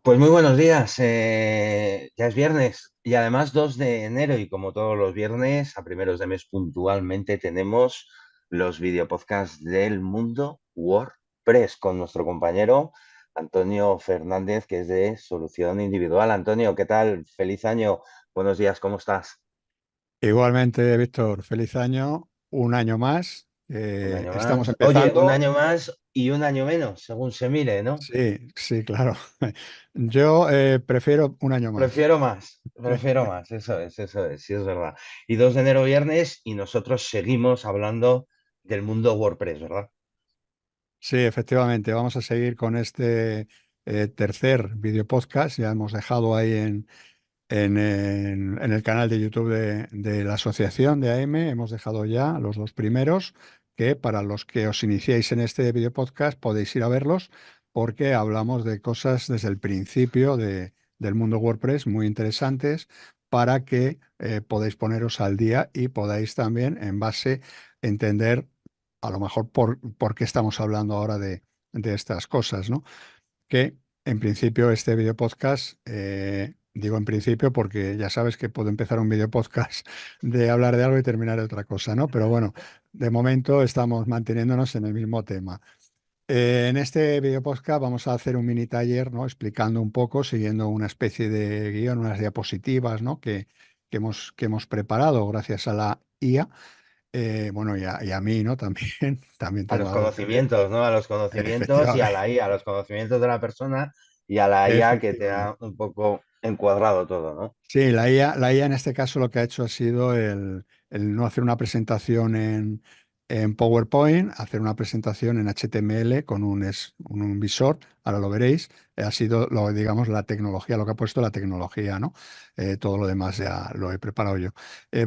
Pues muy buenos días. Ya es viernes y además 2 de enero y como todos los viernes, a primeros de mes puntualmente tenemos los videopodcasts del mundo WordPress con nuestro compañero Antonio Fernández, que es de Solución Individual. Antonio, ¿qué tal? Feliz año. Buenos días, ¿cómo estás? Igualmente, Víctor, feliz año, un año más. Un año Estamos más. Oye, un empezando. año más y un año menos, según se mire, ¿no? Sí, sí, claro. Yo prefiero un año más. Prefiero más, eso es, sí es verdad. Y 2 de enero viernes y nosotros seguimos hablando del mundo WordPress, ¿verdad? Sí, efectivamente, vamos a seguir con este tercer video podcast. Ya hemos dejado ahí en el canal de YouTube de la asociación de AM, hemos dejado ya los dos primeros, que para los que os iniciéis en este video podcast podéis ir a verlos, porque hablamos de cosas desde el principio del mundo WordPress muy interesantes para que podáis poneros al día y podáis también, en base, entender a lo mejor por qué estamos hablando ahora de estas cosas, ¿no? Que en principio este video podcast, digo en principio porque ya sabes que puedo empezar un video podcast de hablar de algo y terminar de otra cosa, ¿no? Pero bueno, de momento estamos manteniéndonos en el mismo tema. En este video podcast vamos a hacer un mini taller, ¿no? Explicando un poco, siguiendo una especie de guión, unas diapositivas, ¿no? Que hemos preparado gracias a la IA. Bueno, y a mí, ¿no? También, también A tengo los algo que... conocimientos, ¿no? A los conocimientos y a Efectivamente. la IA, a los conocimientos de la persona y a la IA que te Efectivamente. ha un poco encuadrado todo, ¿no? Sí, la IA en este caso lo que ha hecho ha sido el no hacer una presentación en PowerPoint, hacer una presentación en HTML con un visor, ahora lo veréis. Ha sido, digamos, la tecnología, lo que ha puesto la tecnología, ¿no? Todo lo demás ya lo he preparado yo.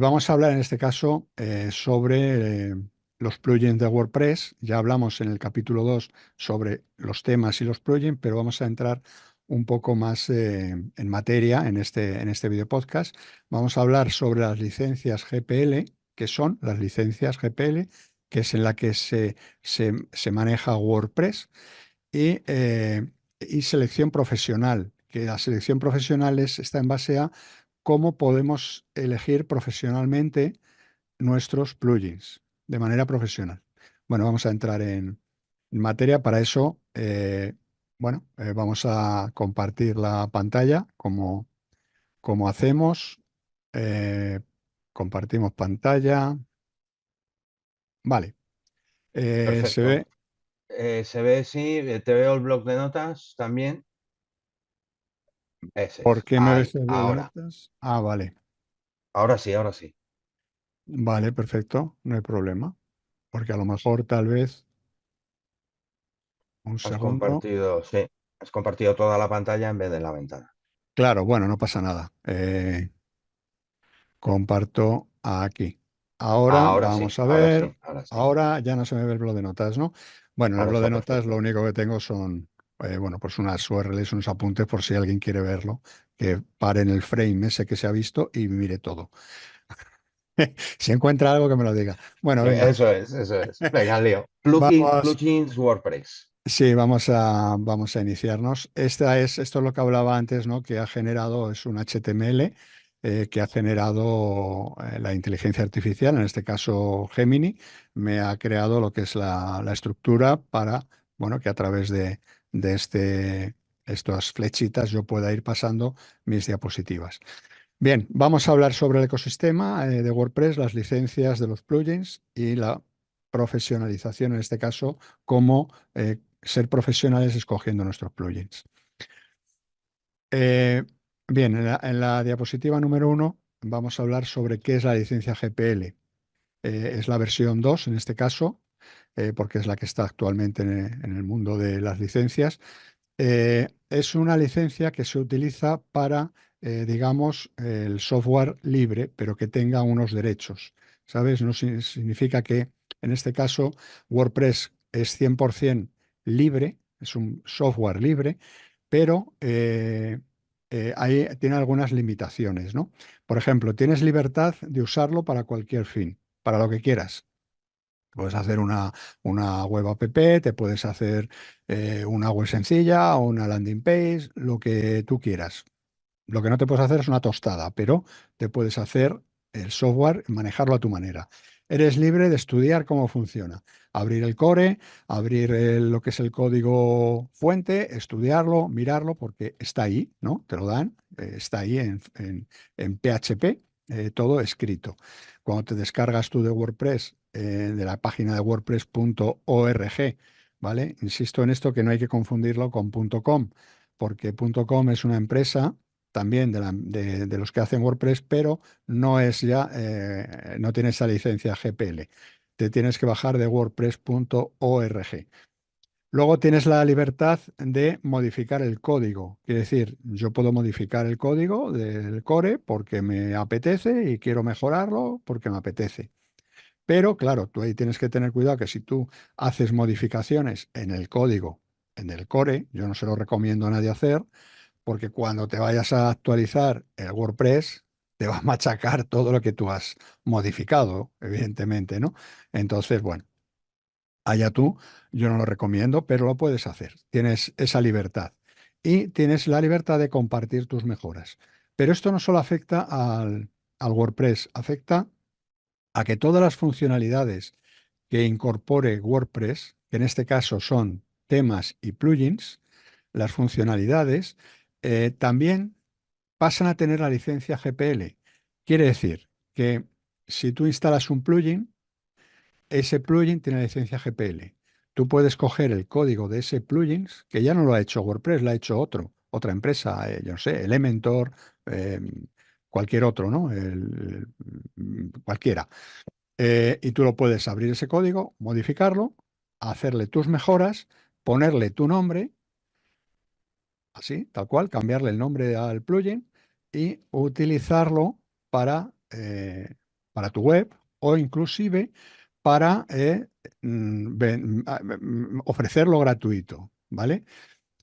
Vamos a hablar en este caso sobre los plugins de WordPress. Ya hablamos en el capítulo 2 sobre los temas y los plugins, pero vamos a entrar un poco más en materia en este video podcast. Vamos a hablar sobre las licencias GPL, que son las licencias GPL, que es en la que se maneja WordPress, y selección profesional, que la selección profesional está en base a cómo podemos elegir profesionalmente nuestros plugins de manera profesional. Bueno, vamos a entrar en materia. Para eso, bueno, vamos a compartir la pantalla como hacemos. Eh, Compartimos pantalla. Vale. Se Perfecto. ve. Se ve, sí, te veo el blog de notas también. Ese ¿Por es. qué me ves Ahí, el blog de ahora. notas? Ah, vale. Ahora sí, ahora sí. Vale, perfecto. No hay problema. Porque a lo mejor, tal vez, un Has segundo. compartido, sí. Has compartido toda la pantalla en vez de la ventana. Claro, bueno, no pasa nada. Comparto aquí. Ahora Ahora sí, vamos a ahora sí, ver. ahora sí. Ahora ya no se me ve el blog de notas, ¿no? Bueno, en el Ahora blog de está notas lo perfecto. único que tengo son, bueno, pues unas URLs, unos apuntes por si alguien quiere verlo, que pare en el frame ese que se ha visto y mire todo. Si encuentra algo que me lo diga. Bueno, venga, Eso es, eso es. Venga, lío. vamos. Plugins WordPress. Sí, vamos a iniciarnos. Esto es lo que hablaba antes, ¿no? Que ha generado, es un HTML que ha generado la inteligencia artificial, en este caso Gemini, me ha creado lo que es la estructura para, bueno, que a través de estas flechitas yo pueda ir pasando mis diapositivas. Bien, vamos a hablar sobre el ecosistema de WordPress, las licencias de los plugins y la profesionalización, en este caso, cómo ser profesionales escogiendo nuestros plugins. Eh, Bien, en la diapositiva número 1 vamos a hablar sobre qué es la licencia GPL. Es la versión 2 en este caso, porque es la que está actualmente en el mundo de las licencias. Es una licencia que se utiliza para, digamos, el software libre, pero que tenga unos derechos. ¿Sabes? No significa que, en este caso, WordPress es 100% libre, es un software libre, pero ahí tiene algunas limitaciones, ¿no? Por ejemplo, tienes libertad de usarlo para cualquier fin, para lo que quieras. Puedes hacer una web app, te puedes hacer una web sencilla o una landing page, lo que tú quieras. Lo que no te puedes hacer es una tostada, pero te puedes hacer el software, manejarlo a tu manera. Eres libre de estudiar cómo funciona. Abrir el core, abrir lo que es el código fuente, estudiarlo, mirarlo, porque está ahí, ¿no? Te lo dan, está ahí en PHP, todo escrito. Cuando te descargas tú de WordPress, de la página de wordpress.org, ¿vale? Insisto en esto que no hay que confundirlo con .com, porque .com es una empresa también de los que hacen WordPress, pero no es ya, no tiene esa licencia GPL. Te tienes que bajar de wordpress.org. Luego tienes la libertad de modificar el código. Quiere decir, yo puedo modificar el código del core porque me apetece y quiero mejorarlo porque me apetece. Pero claro, tú ahí tienes que tener cuidado que si tú haces modificaciones en el código, en el core, yo no se lo recomiendo a nadie hacer, porque cuando te vayas a actualizar el WordPress, te va a machacar todo lo que tú has modificado, evidentemente, ¿no? Entonces, bueno, allá tú, yo no lo recomiendo, pero lo puedes hacer. Tienes esa libertad. Y tienes la libertad de compartir tus mejoras. Pero esto no solo afecta al WordPress, afecta a que todas las funcionalidades que incorpore WordPress, que en este caso son temas y plugins, las funcionalidades, también pasan a tener la licencia GPL. Quiere decir que si tú instalas un plugin, ese plugin tiene la licencia GPL. Tú puedes coger el código de ese plugin, que ya no lo ha hecho WordPress, lo ha hecho otra empresa, yo no sé, Elementor, eh, cualquier otro, ¿no? Cualquiera. Y tú lo puedes abrir ese código, modificarlo, hacerle tus mejoras, ponerle tu nombre, así, tal cual, cambiarle el nombre al plugin y utilizarlo para, eh, para tu web o inclusive para ofrecerlo gratuito, ¿vale?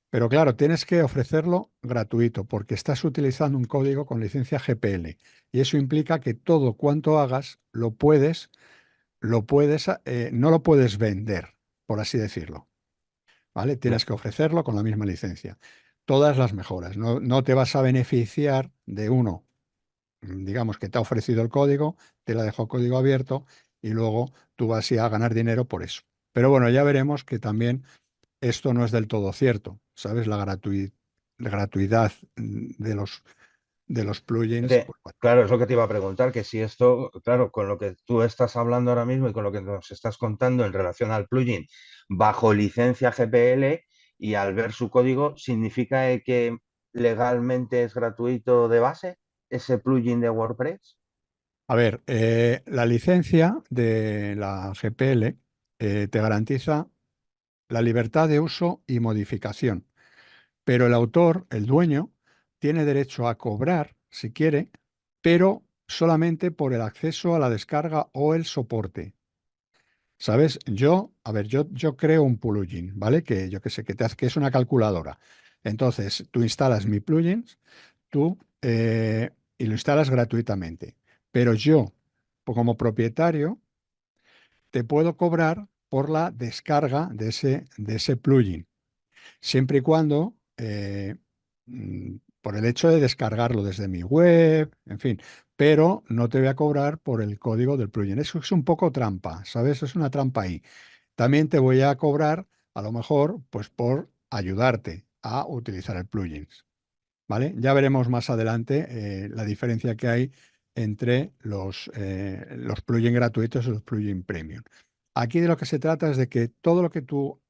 Pero claro, tienes que ofrecerlo gratuito porque estás utilizando un código con licencia GPL y eso implica que todo cuanto hagas no lo puedes vender, por así decirlo. ¿Vale? Ya. Tienes que ofrecerlo con la misma licencia. Todas las mejoras. No, no te vas a beneficiar de uno, digamos que te ha ofrecido el código, te la dejó código abierto y luego tú vas a ganar dinero por eso. Pero bueno, ya veremos que también esto no es del todo cierto, ¿sabes? La gratuidad de los plugins, pues bueno. Claro, es lo que te iba a preguntar, que si esto, claro, con lo que tú estás hablando ahora mismo y con lo que nos estás contando en relación al plugin bajo licencia GPL y al ver su código, ¿significa que legalmente es gratuito de base ese plugin de WordPress? A ver, la licencia de la GPL te garantiza la libertad de uso y modificación. Pero el autor, el dueño, tiene derecho a cobrar, si quiere, pero solamente por el acceso a la descarga o el soporte. ¿Sabes? A ver, yo creo un plugin, ¿vale? Que yo que sé, que es una calculadora. Entonces, tú instalas mi plugin, tú, y lo instalas gratuitamente. Pero yo, como propietario, te puedo cobrar por la descarga de ese plugin siempre y cuando, por el hecho de descargarlo desde mi web, en fin, pero no te voy a cobrar por el código del plugin. Eso es un poco trampa, ¿sabes? Es una trampa ahí. También te voy a cobrar, a lo mejor, pues por ayudarte a utilizar el plugin, ¿vale? Ya veremos más adelante la diferencia que hay entre los plugins gratuitos y los plugins premium. Aquí de lo que se trata es de que todo lo que tú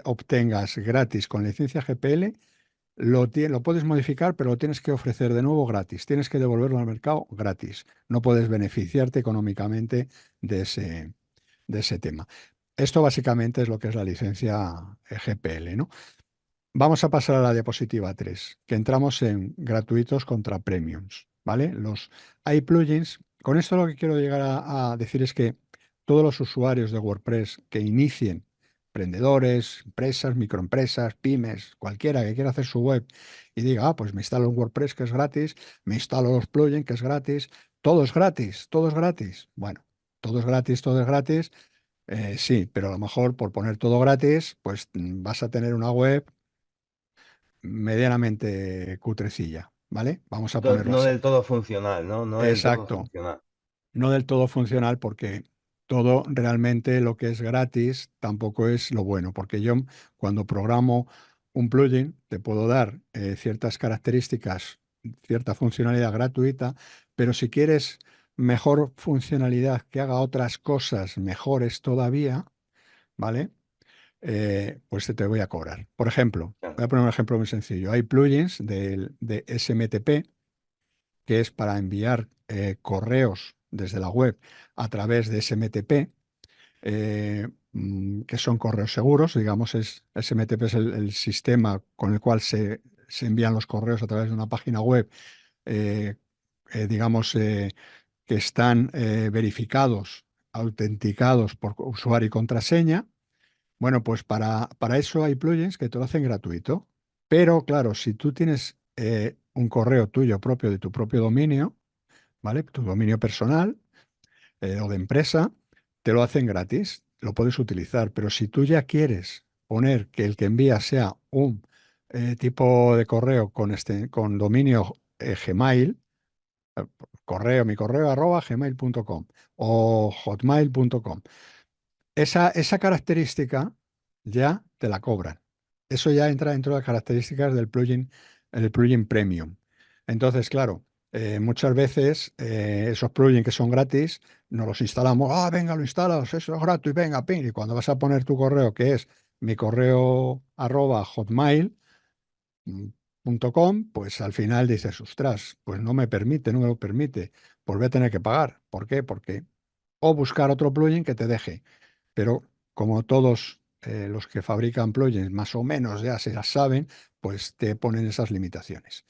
obtengas gratis con licencia GPL lo puedes modificar, pero lo tienes que ofrecer de nuevo gratis. Tienes que devolverlo al mercado gratis. No puedes beneficiarte económicamente de ese tema. Esto básicamente es lo que es la licencia GPL, ¿no? Vamos a pasar a la diapositiva 3, que entramos en gratuitos contra premiums, ¿vale? Hay plugins. Con esto lo que quiero llegar a decir es que todos los usuarios de WordPress que inicien, emprendedores, empresas, microempresas, pymes, cualquiera que quiera hacer su web y diga, pues me instalo un WordPress que es gratis, me instalo los plugins que es gratis, todo es gratis, todo es gratis. Bueno, todo es gratis, todo es gratis Sí, pero a lo mejor por poner todo gratis, pues vas a tener una web medianamente cutrecilla, ¿vale? Vamos a ponerlo No así. del todo funcional, ¿no? No del todo Exacto. funcional. No del todo funcional porque todo realmente lo que es gratis tampoco es lo bueno, porque yo cuando programo un plugin te puedo dar ciertas características, cierta funcionalidad gratuita, pero si quieres mejor funcionalidad que haga otras cosas mejores todavía, ¿vale? Pues te voy a cobrar. Por ejemplo, Claro, voy a poner un ejemplo muy sencillo. Hay plugins de SMTP que es para enviar correos desde la web a través de SMTP, que son correos seguros, digamos, SMTP es el sistema con el cual se envían los correos a través de una página web, eh, digamos, que están verificados, autenticados por usuario y contraseña. Bueno, pues para eso hay plugins que te lo hacen gratuito. Pero claro, si tú tienes un correo tuyo propio de tu propio dominio, ¿vale? Tu dominio personal o de empresa, te lo hacen gratis, lo puedes utilizar, pero si tú ya quieres poner que el que envía sea un tipo de correo con dominio Gmail, eh, mi correo arroba gmail.com o hotmail.com, esa característica ya te la cobran. Eso ya entra dentro de las características del plugin, el plugin premium. Entonces, claro, muchas veces esos plugins que son gratis, nos los instalamos. Ah, venga, lo instalas, eso es gratis, venga, ping. Y cuando vas a poner tu correo, que es mi correo arroba hotmail.com, pues al final dices, ostras, pues no me lo permite, pues voy a tener que pagar. ¿Por qué? Porque o buscar otro plugin que te deje. Pero como todos los que fabrican plugins más o menos ya se las saben, pues te ponen esas limitaciones.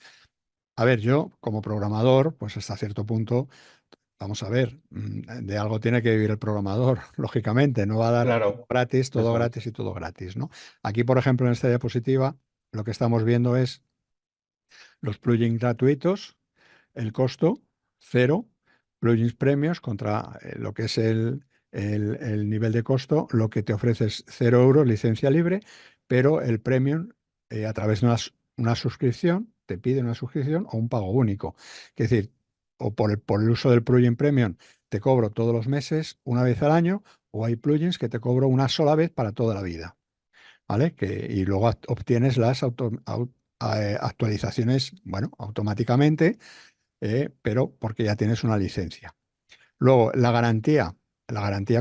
A ver, yo como programador, pues hasta cierto punto, vamos a ver, de algo tiene que vivir el programador, lógicamente, no va a dar claro, todo eso es. gratis y todo gratis, ¿no? Aquí, por ejemplo, en esta diapositiva, lo que estamos viendo es los plugins gratuitos, el costo, cero, plugins premios contra lo que es el nivel de costo, lo que te ofrece es 0 euros, licencia libre, pero el premium, a través de una suscripción, te pide una suscripción o un pago único. Es decir, o por el uso del plugin premium te cobro todos los meses, una vez al año, o hay plugins que te cobro una sola vez para toda la vida, ¿vale? Y luego obtienes las actualizaciones, bueno, automáticamente, pero porque ya tienes una licencia. Luego, la garantía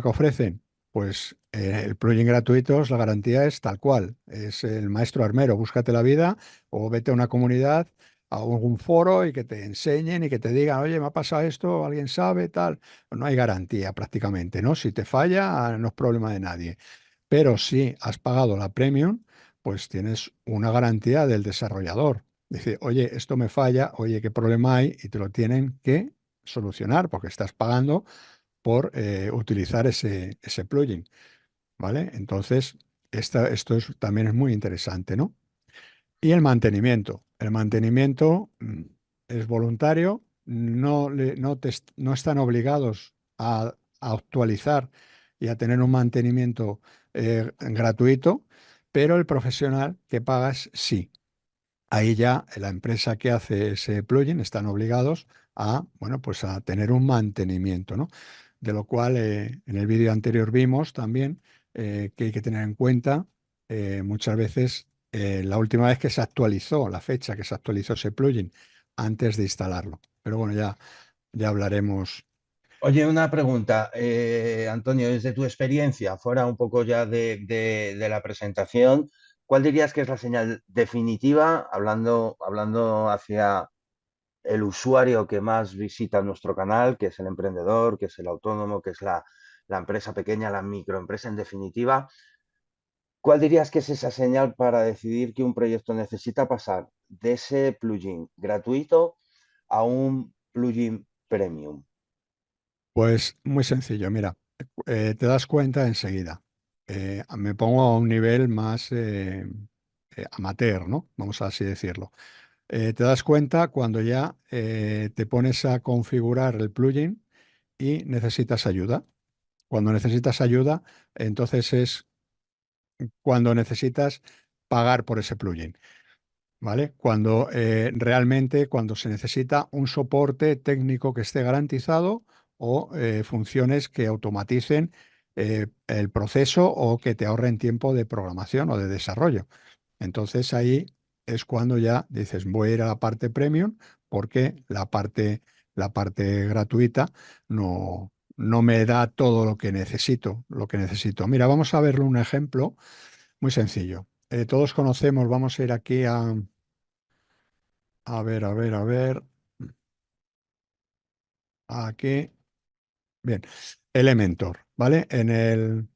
que ofrecen, pues el plugin gratuito, la garantía es tal cual, es el maestro armero, búscate la vida o vete a una comunidad, a algún foro y que te enseñen y que te digan, oye, me ha pasado esto, alguien sabe, tal. No hay garantía prácticamente, ¿no? Si te falla, no es problema de nadie. Pero si has pagado la premium, pues tienes una garantía del desarrollador. Dice, oye, esto me falla, oye, ¿qué problema hay? Y te lo tienen que solucionar porque estás pagando por utilizar ese plugin, ¿vale? Entonces, esto también es muy interesante, ¿no? Y el mantenimiento. El mantenimiento es voluntario, no están obligados a actualizar y a tener un mantenimiento gratuito, pero el profesional que pagas sí. Ahí ya la empresa que hace ese plugin están obligados a, bueno, pues a tener un mantenimiento, ¿no? De lo cual en el vídeo anterior vimos también que hay que tener en cuenta muchas veces la última vez que se actualizó, la fecha que se actualizó ese plugin antes de instalarlo. Pero bueno, ya hablaremos. Oye, una pregunta, Antonio, desde tu experiencia, fuera un poco ya de la presentación, ¿cuál dirías que es la señal definitiva, hablando hacia el usuario que más visita nuestro canal, que es el emprendedor, que es el autónomo, que es la empresa pequeña, la microempresa en definitiva? ¿Cuál dirías que es esa señal para decidir que un proyecto necesita pasar de ese plugin gratuito a un plugin premium? Pues muy sencillo, mira, te das cuenta enseguida. Me pongo a un nivel más amateur, ¿no? Vamos a así decirlo. Te das cuenta cuando ya te pones a configurar el plugin y necesitas ayuda. Cuando necesitas ayuda, entonces es cuando necesitas pagar por ese plugin. ¿Vale? Cuando realmente, cuando se necesita un soporte técnico que esté garantizado o funciones que automaticen el proceso o que te ahorren tiempo de programación o de desarrollo. Entonces ahí es cuando ya dices, voy a ir a la parte premium porque la parte gratuita no me da todo lo que necesito. Mira, vamos a verle un ejemplo muy sencillo. Todos conocemos, vamos a ir aquí a ver, a ver, a ver. Aquí. Bien. Elementor, ¿vale? En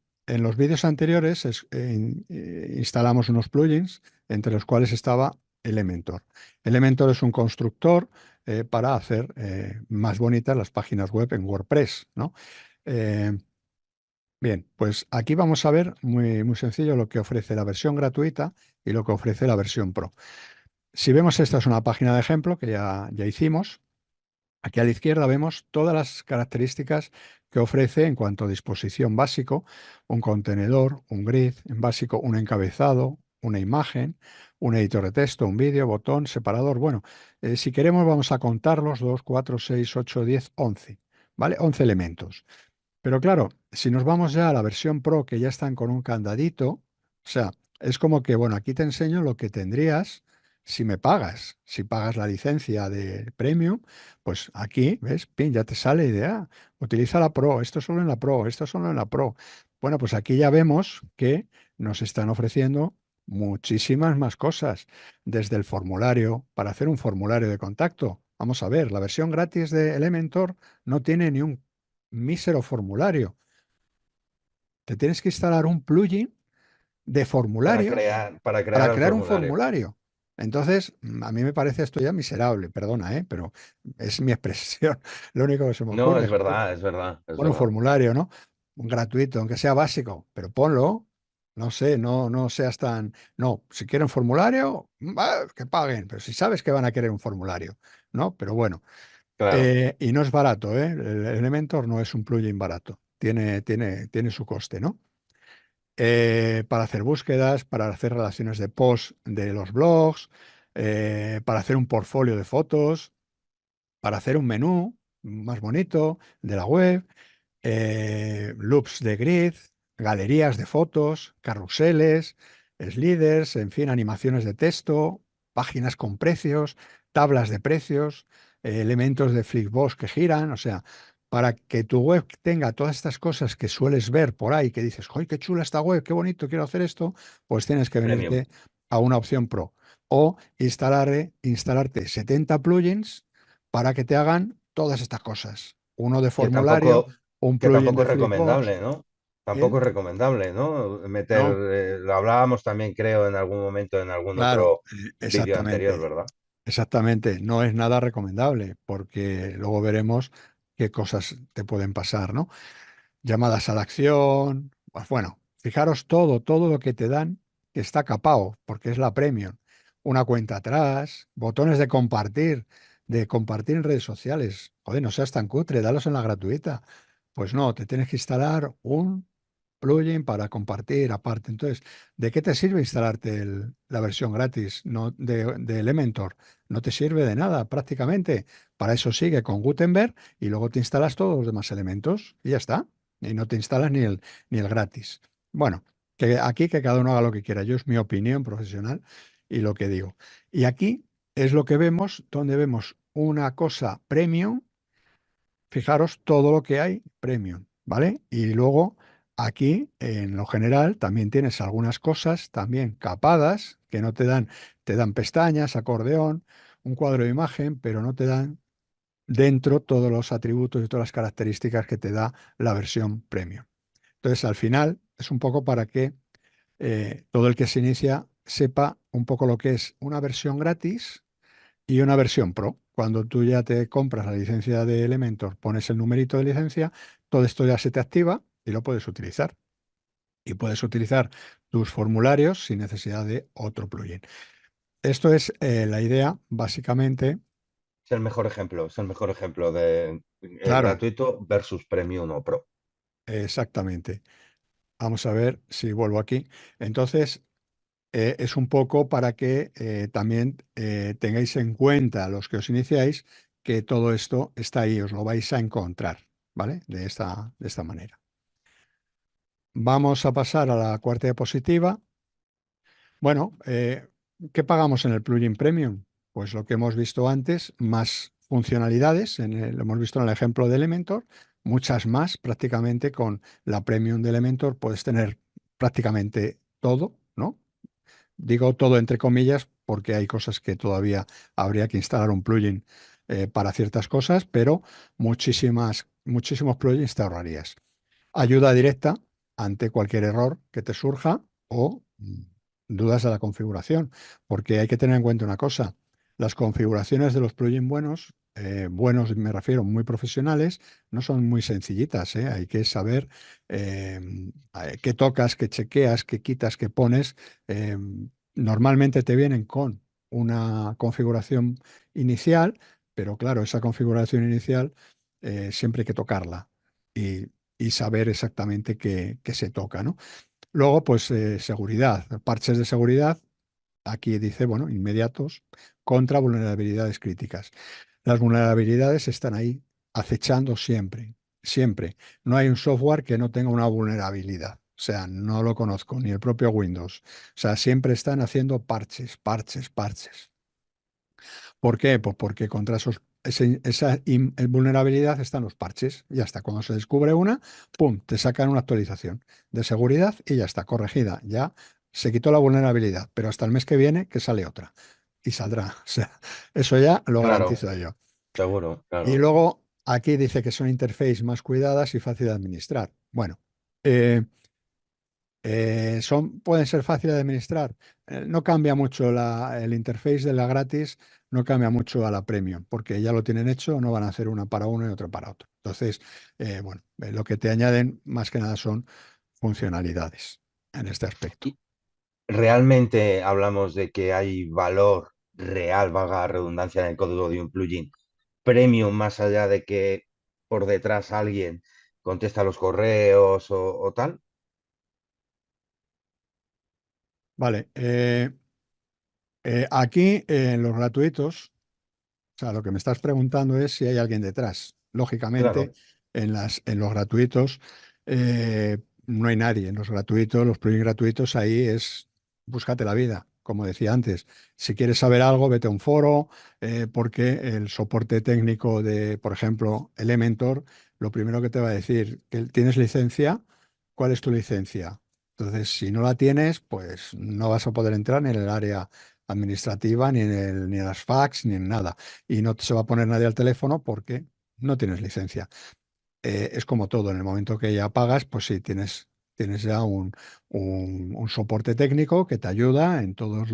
los vídeos anteriores instalamos unos plugins, entre los cuales estaba Elementor. Elementor es un constructor para hacer más bonitas las páginas web en WordPress, ¿no? Eh, bien, pues aquí vamos a ver muy, muy sencillo lo que ofrece la versión gratuita y lo que ofrece la versión Pro. Si vemos, esta es una página de ejemplo que ya hicimos. Aquí a la izquierda vemos todas las características que ofrece en cuanto a disposición básico, un contenedor, un grid, en básico un encabezado, una imagen, un editor de texto, un vídeo, botón, separador. Bueno, si queremos vamos a contarlos: 2, 4, 6, 8, 10, 11. ¿Vale? 11 elementos. Pero claro, si nos vamos ya a la versión Pro, que ya están con un candadito, o sea, es como que, bueno, aquí te enseño lo que tendrías si me pagas. Si pagas la licencia de Premium, pues aquí, ¿ves? Pin, ya te sale idea. Utiliza la Pro, esto solo en la Pro, esto solo en la Pro. Bueno, pues aquí ya vemos que nos están ofreciendo muchísimas más cosas, desde el formulario, para hacer un formulario de contacto. Vamos a ver, la versión gratis de Elementor no tiene ni un mísero formulario. Te tienes que instalar un plugin de formularios Para crear para el crear un formulario. formulario. Entonces, a mí me parece esto ya miserable, perdona, pero es mi expresión. Lo único que se me No, ocurre, es joder, verdad, es verdad, es pon un verdad. formulario, ¿no? Un gratuito, aunque sea básico, pero ponlo. No sé, no seas tan. No, si quieren formulario, que paguen, pero si sabes que van a querer un formulario, ¿no? Pero bueno, Claro. y no es barato, ¿eh? El Elementor no es un plugin barato, tiene su coste, ¿no? Para hacer búsquedas, para hacer relaciones de post de los blogs, para hacer un portfolio de fotos, para hacer un menú más bonito de la web, loops de grid, galerías de fotos, carruseles, sliders, en fin, animaciones de texto, páginas con precios, tablas de precios, elementos de Flipbox que giran, o sea, para que tu web tenga todas estas cosas que sueles ver por ahí, que dices, ¡ay, qué chula esta web, qué bonito, quiero hacer esto! Pues tienes que Premium. venirte a una opción Pro o instalarte 70 plugins para que te hagan todas estas cosas. Uno de Que formulario, tampoco, un que plugin tampoco de es Flipbox, recomendable, ¿no? ¿eh? Tampoco es recomendable, ¿no? Meter, No, lo hablábamos también, creo, en algún momento, en algún claro, otro vídeo anterior, exactamente, ¿verdad? exactamente. No es nada recomendable porque luego veremos qué cosas te pueden pasar, ¿no? Llamadas a la acción. Pues bueno, fijaros todo lo que te dan que está capado, porque es la Premium. Una cuenta atrás, botones de compartir en redes sociales. Joder, no seas tan cutre, dalos en la gratuita. Pues no, te tienes que instalar un plugin para compartir aparte. Entonces, ¿de qué te sirve instalarte la versión gratis de Elementor? No te sirve de nada prácticamente. Para eso sigue con Gutenberg y luego te instalas todos los demás elementos y ya está. Y no te instalas ni el gratis. Bueno, que aquí que cada uno haga lo que quiera. Yo es mi opinión profesional y lo que digo. Y aquí es lo que vemos, donde vemos una cosa premium. Fijaros todo lo que hay premium, ¿vale? Y luego aquí, en lo general, también tienes algunas cosas también capadas que no te dan pestañas, acordeón, un cuadro de imagen, pero no te dan dentro todos los atributos y todas las características que te da la versión premium. Entonces, al final, es un poco para que todo el que se inicia sepa un poco lo que es una versión gratis y una versión Pro. Cuando tú ya te compras la licencia de Elementor, pones el numerito de licencia, todo esto ya se te activa y lo puedes utilizar. Y puedes utilizar tus formularios sin necesidad de otro plugin. Esto es la idea, básicamente. Es el mejor ejemplo de Claro, gratuito versus Premium o Pro. exactamente. Vamos a ver si vuelvo aquí. Entonces, es un poco para que también tengáis en cuenta los que os iniciáis que todo esto está ahí, os lo vais a encontrar, ¿vale? De esta manera. Vamos a pasar a la cuarta diapositiva. Bueno, ¿qué pagamos en el plugin Premium? Pues lo que hemos visto antes, más funcionalidades, lo hemos visto en el ejemplo de Elementor, muchas más, prácticamente con la Premium de Elementor puedes tener prácticamente todo, ¿no? Digo todo entre comillas porque hay cosas que todavía habría que instalar un plugin para ciertas cosas, pero muchísimos plugins te ahorrarías. Ayuda directa ante cualquier error que te surja o dudas de la configuración, porque hay que tener en cuenta una cosa, las configuraciones de los plugins buenos, buenos me refiero muy profesionales, no son muy sencillitas, ¿eh? Hay que saber eh, qué tocas, qué chequeas, qué quitas, qué pones. eh, Normalmente te vienen con una configuración inicial, pero claro, esa configuración inicial siempre hay que tocarla y, y saber exactamente qué se toca, ¿no? Luego, pues seguridad, parches de seguridad. Aquí dice, bueno, inmediatos contra vulnerabilidades críticas. Las vulnerabilidades están ahí acechando siempre, siempre. No hay un software que no tenga una vulnerabilidad. O sea, no lo conozco, ni el propio Windows. O sea, siempre están haciendo parches, parches, parches. ¿Por qué? Pues porque contra esa vulnerabilidad están los parches. Ya está. Cuando se descubre una, ¡pum!, te sacan una actualización de seguridad y ya está, corregida. Ya se quitó la vulnerabilidad, pero hasta el mes que viene que sale otra. Y saldrá. O sea, eso ya lo Claro, garantizo yo. seguro, Y claro. luego aquí dice que son interfaces más cuidadas y fácil de administrar. Bueno, eh, pueden ser fáciles de administrar. No cambia mucho el interface de la gratis, no cambia mucho a la premium, porque ya lo tienen hecho, no van a hacer una para uno y otra para otro. Entonces, bueno, lo que te añaden más que nada son funcionalidades en este aspecto. Y realmente hablamos de que hay valor real, valga la redundancia, en el código de un plugin premium, más allá de que por detrás alguien contesta los correos o tal. Vale, aquí en los gratuitos. O sea, lo que me estás preguntando es si hay alguien detrás. Lógicamente, Claro, en los gratuitos no hay nadie. En los gratuitos, los plugins gratuitos, ahí es búscate la vida. Como decía antes, si quieres saber algo, vete a un foro, porque el soporte técnico de, por ejemplo, Elementor, lo primero que te va a decir, que tienes licencia, ¿cuál es tu licencia? Entonces, si no la tienes, pues no vas a poder entrar en el área administrativa, ni en las fax, ni en nada y no se va a poner nadie al teléfono porque no tienes licencia. Es como todo, en el momento que ya pagas, pues sí, tienes ya un soporte técnico que te ayuda en todos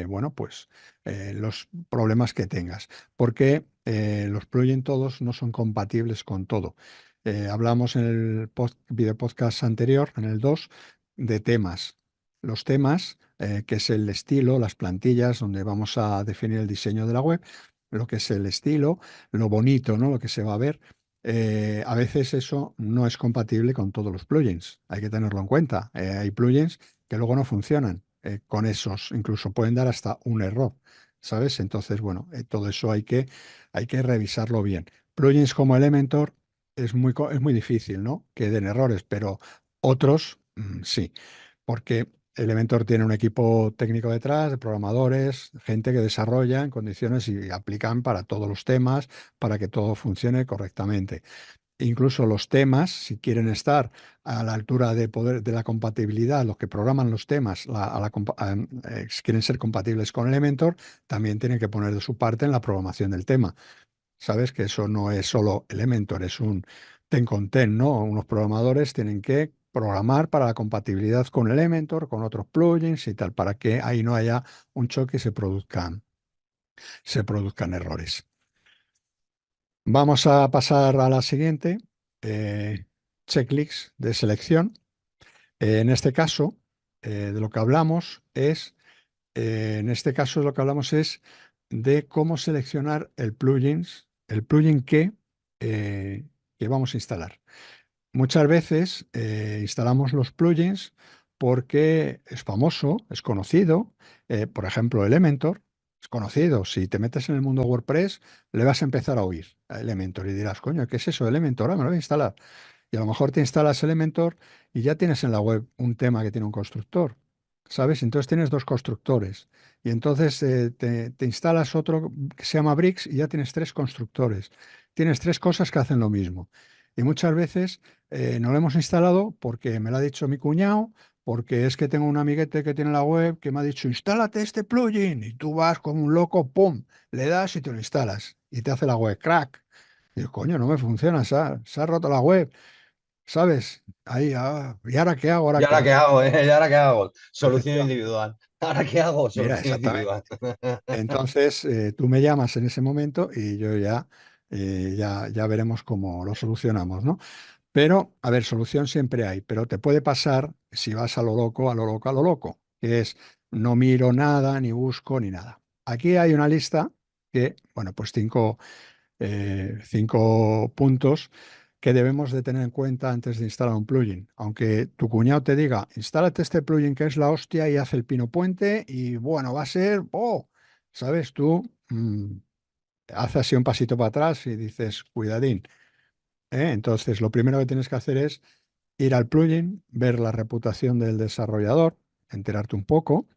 bueno, pues los problemas que tengas, porque los plugins todos no son compatibles con todo. Hablamos en el video podcast anterior, en el 2 de temas. Los temas, que es el estilo, las plantillas, donde vamos a definir el diseño de la web, lo que es el estilo, lo bonito, ¿no? Lo que se va a ver. A veces eso no es compatible con todos los plugins, hay que tenerlo en cuenta. Hay plugins que luego no funcionan con esos, incluso pueden dar hasta un error, ¿sabes? Entonces, bueno, todo eso hay que revisarlo bien. Plugins como Elementor es muy difícil, ¿no? Que den errores, pero otros sí, porque Elementor tiene un equipo técnico detrás, de programadores, gente que desarrolla en condiciones y aplican para todos los temas, para que todo funcione correctamente. Incluso los temas, si quieren estar a la altura de la compatibilidad, los que programan los temas, si quieren ser compatibles con Elementor, también tienen que poner de su parte en la programación del tema. Sabes que eso no es solo Elementor, es un ten con ten, ¿no? Unos programadores tienen que programar para la compatibilidad con Elementor, con otros plugins y tal, para que ahí no haya un choque y se produzcan errores. Vamos a pasar a la siguiente, checklist de selección. En este caso, de lo que hablamos es, en este caso lo que hablamos es de cómo seleccionar el plugin que vamos a instalar. muchas veces instalamos los plugins porque es famoso, es conocido. Por ejemplo, Elementor es conocido. Si te metes en el mundo WordPress, le vas a empezar a oír a Elementor y dirás, coño, ¿qué es eso, Elementor? Ah, me lo voy a instalar. Y a lo mejor te instalas Elementor y ya tienes en la web un tema que tiene un constructor, ¿sabes? Entonces tienes dos constructores. Y entonces te instalas otro que se llama Bricks y ya tienes tres constructores. Tienes tres cosas que hacen lo mismo. Y muchas veces no lo hemos instalado porque me lo ha dicho mi cuñado, porque es que tengo un amiguete que tiene la web que me ha dicho, instálate este plugin. Y tú vas como un loco, ¡pum! Le das y te lo instalas. Y te hace la web crack. Y yo, coño, no me funciona, se ha roto la web. ¿Sabes? Ahí, ¿y ahora qué hago? ¿Ahora ¿Y qué ahora hago? qué hago? ¿Y ahora qué hago? Solución Efectivamente. individual. ¿Ahora qué hago? Mira, Solución exactamente. individual. Entonces, tú me llamas en ese momento y yo ya veremos cómo lo solucionamos, ¿no? Pero, a ver, solución siempre hay, pero te puede pasar si vas a lo loco, a lo loco, a lo loco, que es no miro nada, ni busco, ni nada. Aquí hay una lista que, bueno, pues cinco puntos que debemos de tener en cuenta antes de instalar un plugin. Aunque tu cuñado te diga, instálate este plugin que es la hostia y hace el pino puente y bueno, va a ser, oh, ¿sabes? Tú haces así un pasito para atrás y dices, cuidadín. Entonces, lo primero que tienes que hacer es ir al plugin, ver la reputación del desarrollador, enterarte un poco.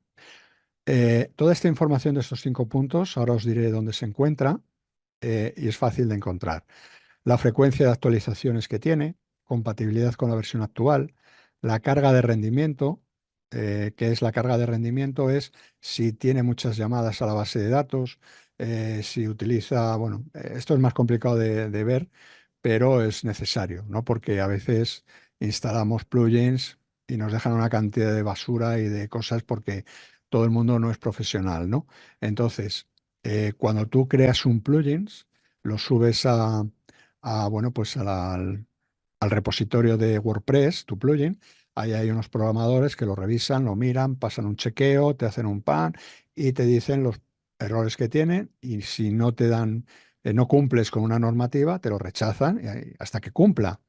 Toda esta información de estos 5 puntos, ahora os diré dónde se encuentra y es fácil de encontrar. La frecuencia de actualizaciones que tiene, compatibilidad con la versión actual, la carga de rendimiento, que es la carga de rendimiento, es si tiene muchas llamadas a la base de datos, si utiliza, bueno, esto es más complicado de ver, pero es necesario, ¿no? Porque a veces instalamos plugins y nos dejan una cantidad de basura y de cosas porque todo el mundo no es profesional, ¿no? Entonces, cuando tú creas un plugin, lo subes bueno, pues al repositorio de WordPress, tu plugin. Ahí hay unos programadores que lo revisan, lo miran, pasan un chequeo, te hacen un pan y te dicen los errores que tienen y si no te dan, no cumples con una normativa, te lo rechazan hasta que cumpla.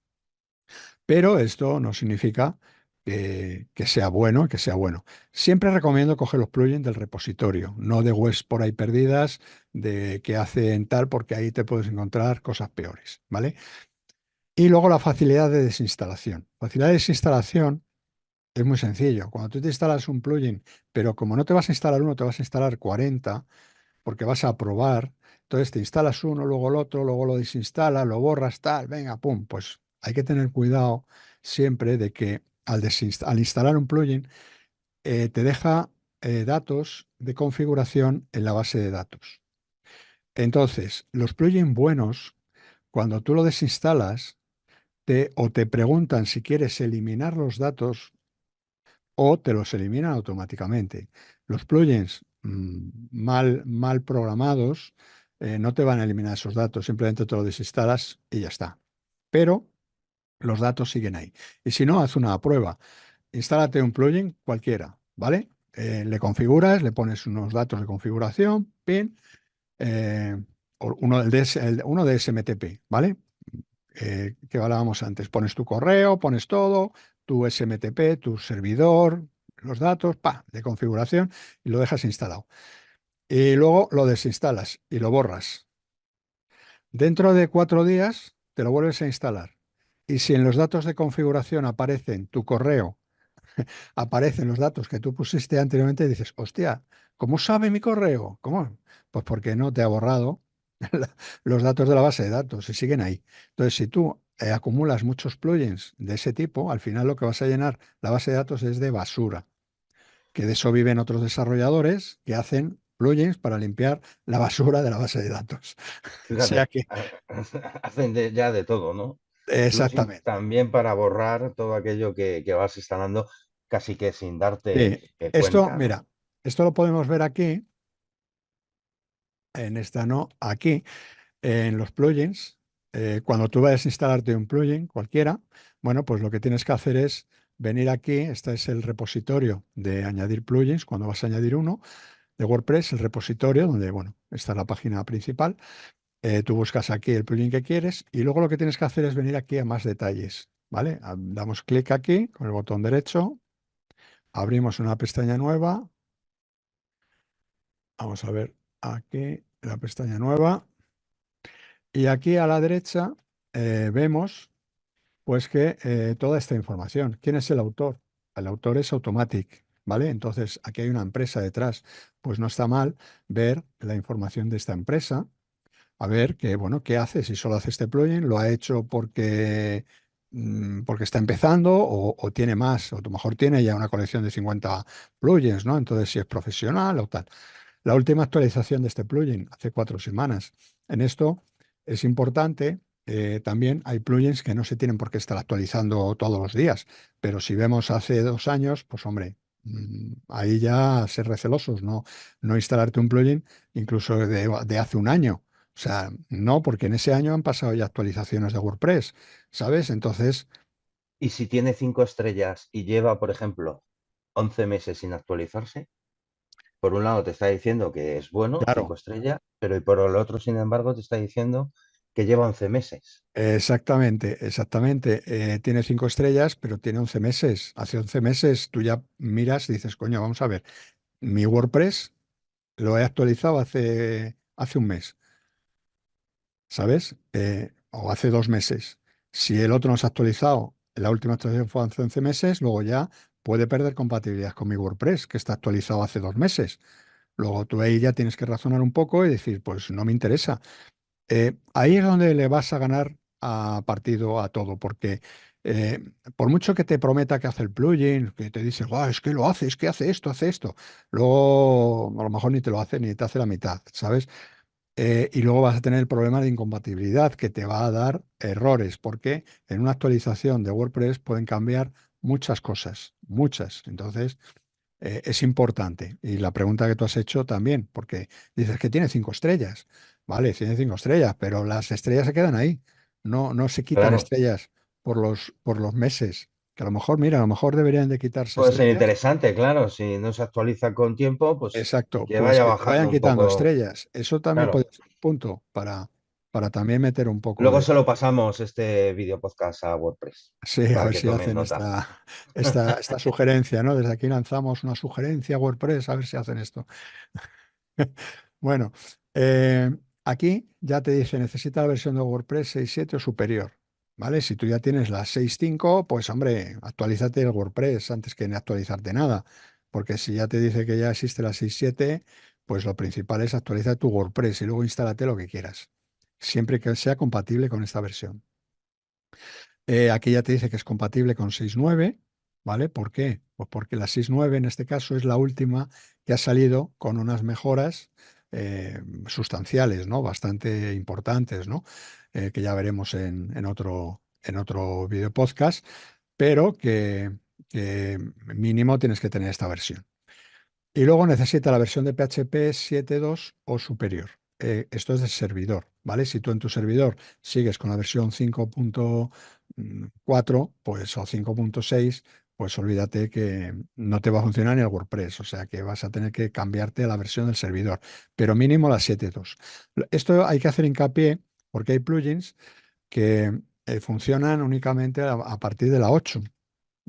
Pero esto no significa que sea bueno, que sea bueno. Siempre recomiendo coger los plugins del repositorio, no de webs por ahí perdidas, de que hacen tal, porque ahí te puedes encontrar cosas peores, ¿vale? Y luego la facilidad de desinstalación. Facilidad de desinstalación es muy sencillo. Cuando tú te instalas un plugin, pero como no te vas a instalar uno, te vas a instalar 40, porque vas a probar, entonces te instalas uno, luego el otro, luego lo desinstalas, lo borras, tal, venga, pum. Pues hay que tener cuidado siempre de que al instalar un plugin te deja datos de configuración en la base de datos. Entonces, los plugins buenos, cuando tú lo desinstalas, o te preguntan si quieres eliminar los datos o te los eliminan automáticamente. Los plugins mal programados no te van a eliminar esos datos, simplemente te lo desinstalas y ya está. Pero los datos siguen ahí. Y si no, haz una prueba. Instálate un plugin cualquiera, ¿vale? Le configuras, le pones unos datos de configuración, pin, eh, uno de SMTP, ¿vale? Que hablábamos antes. Pones tu correo, pones todo, tu SMTP, tu servidor, los datos, de configuración y lo dejas instalado. Y luego lo desinstalas y lo borras. Dentro de 4 días te lo vuelves a instalar. Y si en los datos de configuración aparecen tu correo, aparecen los datos que tú pusiste anteriormente, dices, hostia, ¿cómo sabe mi correo? ¿Cómo? Pues porque no te ha borrado los datos de la base de datos y siguen ahí. Entonces, si tú acumulas muchos plugins de ese tipo, al final lo que vas a llenar la base de datos es de basura, que de eso viven otros desarrolladores que hacen plugins para limpiar la basura de la base de datos. O sea Fíjate, que, hacen ya de todo, ¿no? Plugins exactamente. también para borrar todo aquello que vas instalando casi que sin darte Sí, esto, cuenta, ¿no? mira, esto lo podemos ver aquí, en esta no, aquí. En los plugins, cuando tú vayas a instalarte un plugin cualquiera, bueno, pues lo que tienes que hacer es venir aquí, este es el repositorio de añadir plugins, cuando vas a añadir uno de WordPress, el repositorio donde, bueno, está la página principal, tú buscas aquí el plugin que quieres y luego lo que tienes que hacer es venir aquí a más detalles. ¿vale? Damos clic aquí con el botón derecho, abrimos una pestaña nueva, vamos a ver aquí la pestaña nueva, y aquí a la derecha vemos pues que toda esta información. ¿Quién es el autor? El autor es Automatic, ¿vale? Entonces aquí hay una empresa detrás. Pues no está mal ver la información de esta empresa, a ver qué, bueno, qué hace, si solo hace este plugin, lo ha hecho porque está empezando o tiene más, o a lo mejor tiene ya una colección de 50 plugins, ¿no? Entonces si es profesional o tal. La última actualización de este plugin, hace 4 semanas. En esto es importante, también hay plugins que no se tienen por qué estar actualizando todos los días, pero si vemos hace 2 años, pues hombre, ahí ya ser recelosos, no instalarte un plugin incluso de hace un año. O sea, no, porque en ese año han pasado ya actualizaciones de WordPress, ¿sabes? Entonces, Y si tiene 5 estrellas y lleva, por ejemplo, 11 meses sin actualizarse, por un lado te está diciendo que es bueno, cinco claro, estrellas, pero y por el otro, sin embargo, te está diciendo que lleva 11 meses. exactamente, exactamente. Tiene 5 estrellas, pero tiene 11 meses. Hace 11 meses tú ya miras y dices, coño, vamos a ver, mi WordPress lo he actualizado hace un mes, ¿sabes? O hace 2 meses. Si el otro no se ha actualizado, la última actualización fue hace 11 meses, luego ya puede perder compatibilidad con mi WordPress, que está actualizado hace 2 meses. Luego tú ahí ya tienes que razonar un poco y decir, pues no me interesa. Ahí es donde le vas a ganar a partido a todo, porque eh, por mucho que te prometa que hace el plugin, que te dice, "Guau, es que lo hace, es que hace esto", luego a lo mejor ni te lo hace ni te hace la mitad, ¿sabes? Y luego vas a tener el problema de incompatibilidad que te va a dar errores, porque en una actualización de WordPress pueden cambiar muchas cosas, muchas. Entonces, es importante. Y la pregunta que tú has hecho también, porque dices que tiene 5 estrellas. Vale, tiene 5 estrellas, pero las estrellas se quedan ahí. No se quitan Claro, estrellas por los meses. Que a lo mejor, mira, a lo mejor deberían de quitarse puede ser estrellas. interesante, claro. Si no se actualiza con tiempo, pues Exacto, que pues vaya que te vayan bajando un quitando poco. estrellas. Eso también Claro. puede ser un punto para también meter un poco Luego de... se lo pasamos este video podcast a WordPress Sí, a para ver que si tomen hacen nota. esta sugerencia, ¿no? Desde aquí lanzamos una sugerencia a WordPress, a ver si hacen esto. Bueno, aquí ya te dice, necesita la versión de WordPress 6.7 o superior, ¿vale? Si tú ya tienes la 6.5, pues hombre, actualízate el WordPress antes que actualizarte nada, porque si ya te dice que ya existe la 6.7, pues lo principal es actualizar tu WordPress y luego instálate lo que quieras, siempre que sea compatible con esta versión. Aquí ya te dice que es compatible con 6.9, ¿vale? ¿Por qué? Pues porque la 6.9 en este caso es la última que ha salido con unas mejoras sustanciales, ¿no? Bastante importantes, ¿no? Que ya veremos en otro video podcast, pero que mínimo tienes que tener esta versión. Y luego necesita la versión de PHP 7.2 o superior. Esto es de servidor, ¿vale? Si tú en tu servidor sigues con la versión 5.4, pues, o 5.6, pues olvídate que no te va a funcionar ni el WordPress. O sea que vas a tener que cambiarte a la versión del servidor, pero mínimo la 7.2. Esto hay que hacer hincapié porque hay plugins que funcionan únicamente a partir de la 8.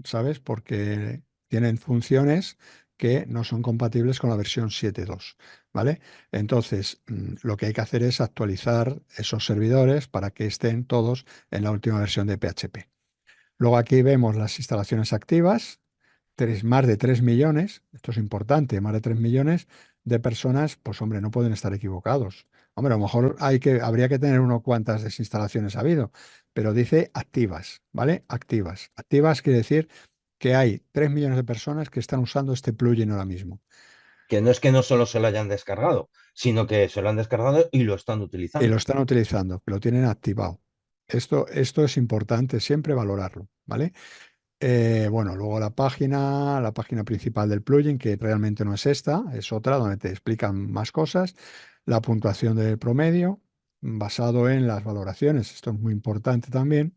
¿Sabes? Porque tienen funciones que no son compatibles con la versión 7.2, ¿vale? Entonces, lo que hay que hacer es actualizar esos servidores para que estén todos en la última versión de PHP. Luego aquí vemos las instalaciones activas, más de 3 millones, esto es importante, más de 3 millones de personas, pues hombre, no pueden estar equivocados. Hombre, a lo mejor habría que tener uno cuantas desinstalaciones ha habido, pero dice activas, ¿vale? Activas. Activas quiere decir que hay 3 millones de personas que están usando este plugin ahora mismo Que no solo se lo hayan descargado, sino que se lo han descargado y lo están y lo utilizando. están utilizando, que lo tienen activado. Esto es importante siempre valorarlo, ¿vale? Bueno, luego la página principal del plugin, que realmente no es esta, es otra donde te explican más cosas. La puntuación de promedio, basado en las valoraciones. Esto es muy importante también,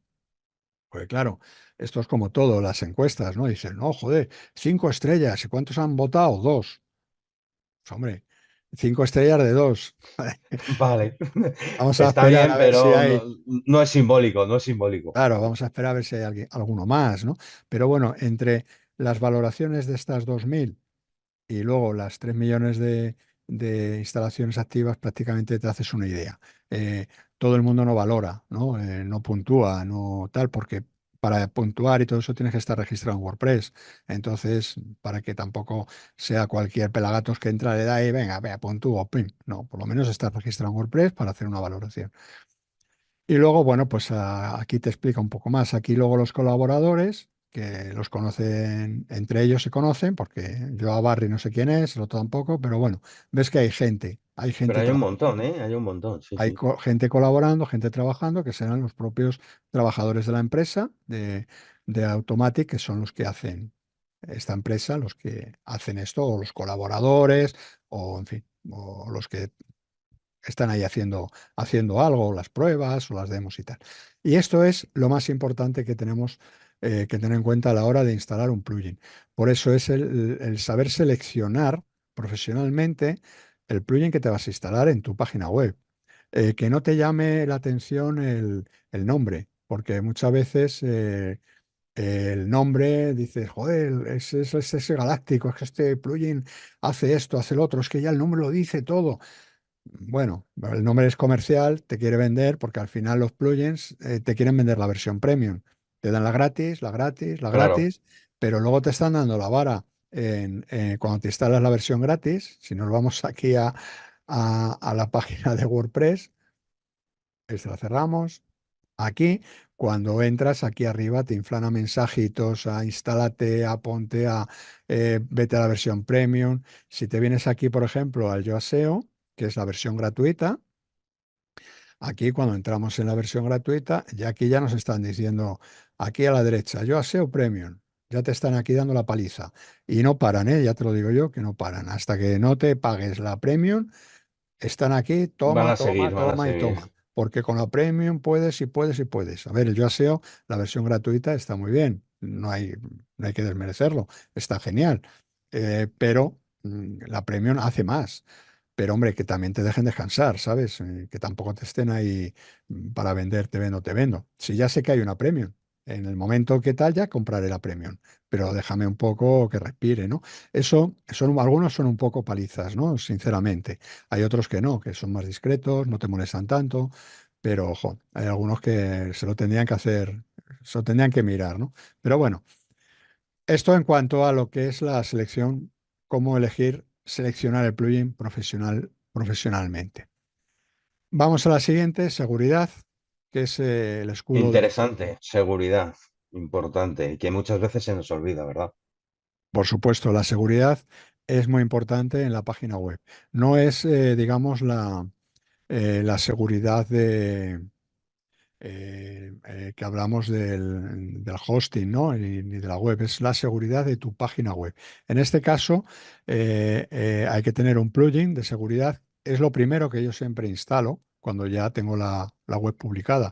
porque claro, esto es como todo, las encuestas, ¿no? Dicen, no, joder, 5 estrellas, ¿y cuántos han votado? 2. Pues, hombre. 5 estrellas de 2. Vale. Vamos a Está esperar bien, a ver si pero hay, no, no es simbólico, no es simbólico. claro, vamos a esperar a ver si hay alguno más, ¿no? Pero bueno, entre las valoraciones de estas 2.000 y luego las 3 millones de instalaciones activas, prácticamente te haces una idea. Todo el mundo no valora, ¿no? No puntúa, no tal, porque para puntuar y todo eso tienes que estar registrado en WordPress. Entonces, para que tampoco sea cualquier pelagatos que entra, le da y venga, vea, puntúo, pim. No, por lo menos estar registrado en WordPress para hacer una valoración. Y luego, bueno, pues aquí te explica un poco más. Aquí luego los colaboradores, que los conocen, entre ellos se conocen, porque yo a Barry no sé quién es, el otro tampoco, pero bueno, ves que hay Pero gente hay un trabajando, montón, ¿eh? Hay un montón, sí, sí. gente colaborando, gente trabajando, que serán los propios trabajadores de la empresa, de Automatic, que son los que hacen esta empresa, los que hacen esto, o los colaboradores, o en fin, o los que están ahí haciendo algo, las pruebas o las demos y tal. Y esto es lo más importante que tenemos que tener en cuenta a la hora de instalar un plugin. Por eso es el saber seleccionar profesionalmente el plugin que te vas a instalar en tu página web. Que no te llame la atención el nombre, porque muchas veces el nombre dices, joder, es ese galáctico, es que este plugin hace esto, hace lo otro, es que ya el nombre lo dice todo. Bueno, el nombre es comercial, te quiere vender porque al final los plugins te quieren vender la versión premium. Te dan la gratis, la gratis, la Claro, gratis, pero luego te están dando la vara cuando te instalas la versión gratis. Si nos vamos aquí a la página de WordPress, esta la cerramos. Aquí, cuando entras aquí arriba, te inflana mensajitos a instálate, a ponte, a vete a la versión premium. Si te vienes aquí, por ejemplo, al Yoaseo, que es la versión gratuita, aquí cuando entramos en la versión gratuita, ya aquí ya nos están diciendo, aquí a la derecha, Yoaseo Premium. Ya te están aquí dando la paliza. Y no paran, ¿eh? Ya te lo digo yo, que no paran. Hasta que no te pagues la Premium, están aquí, van toma, a seguir, toma, van a toma y seguir. toma. Porque con la Premium puedes y puedes y puedes. A ver, el Yo SEO, la versión gratuita está muy bien. No hay que desmerecerlo. Está genial. Pero la Premium hace más. Pero hombre, que también te dejen descansar, ¿sabes? Que tampoco te estén ahí para vender, te vendo, te vendo. Si ya sé que hay una Premium. En el momento que tal, ya compraré la Premium. Pero déjame un poco que respire, ¿no? Eso algunos son un poco palizas, ¿no? Sinceramente. Hay otros que no, que son más discretos, no te molestan tanto, pero ojo, hay algunos que se lo tendrían que hacer, se lo tendrían que mirar, ¿no? Pero bueno, esto en cuanto a lo que es la selección, cómo elegir, seleccionar el plugin profesionalmente. Vamos a la siguiente, seguridad, que es el escudo de... Interesante, seguridad, importante, y que muchas veces se nos olvida, ¿verdad? Por supuesto, la seguridad es muy importante en la página web. No es, digamos, la seguridad que hablamos del hosting, ¿no? Ni de la web, es la seguridad de tu página web. En este caso, hay que tener un plugin de seguridad. Es lo primero que yo siempre instalo cuando ya tengo la web publicada,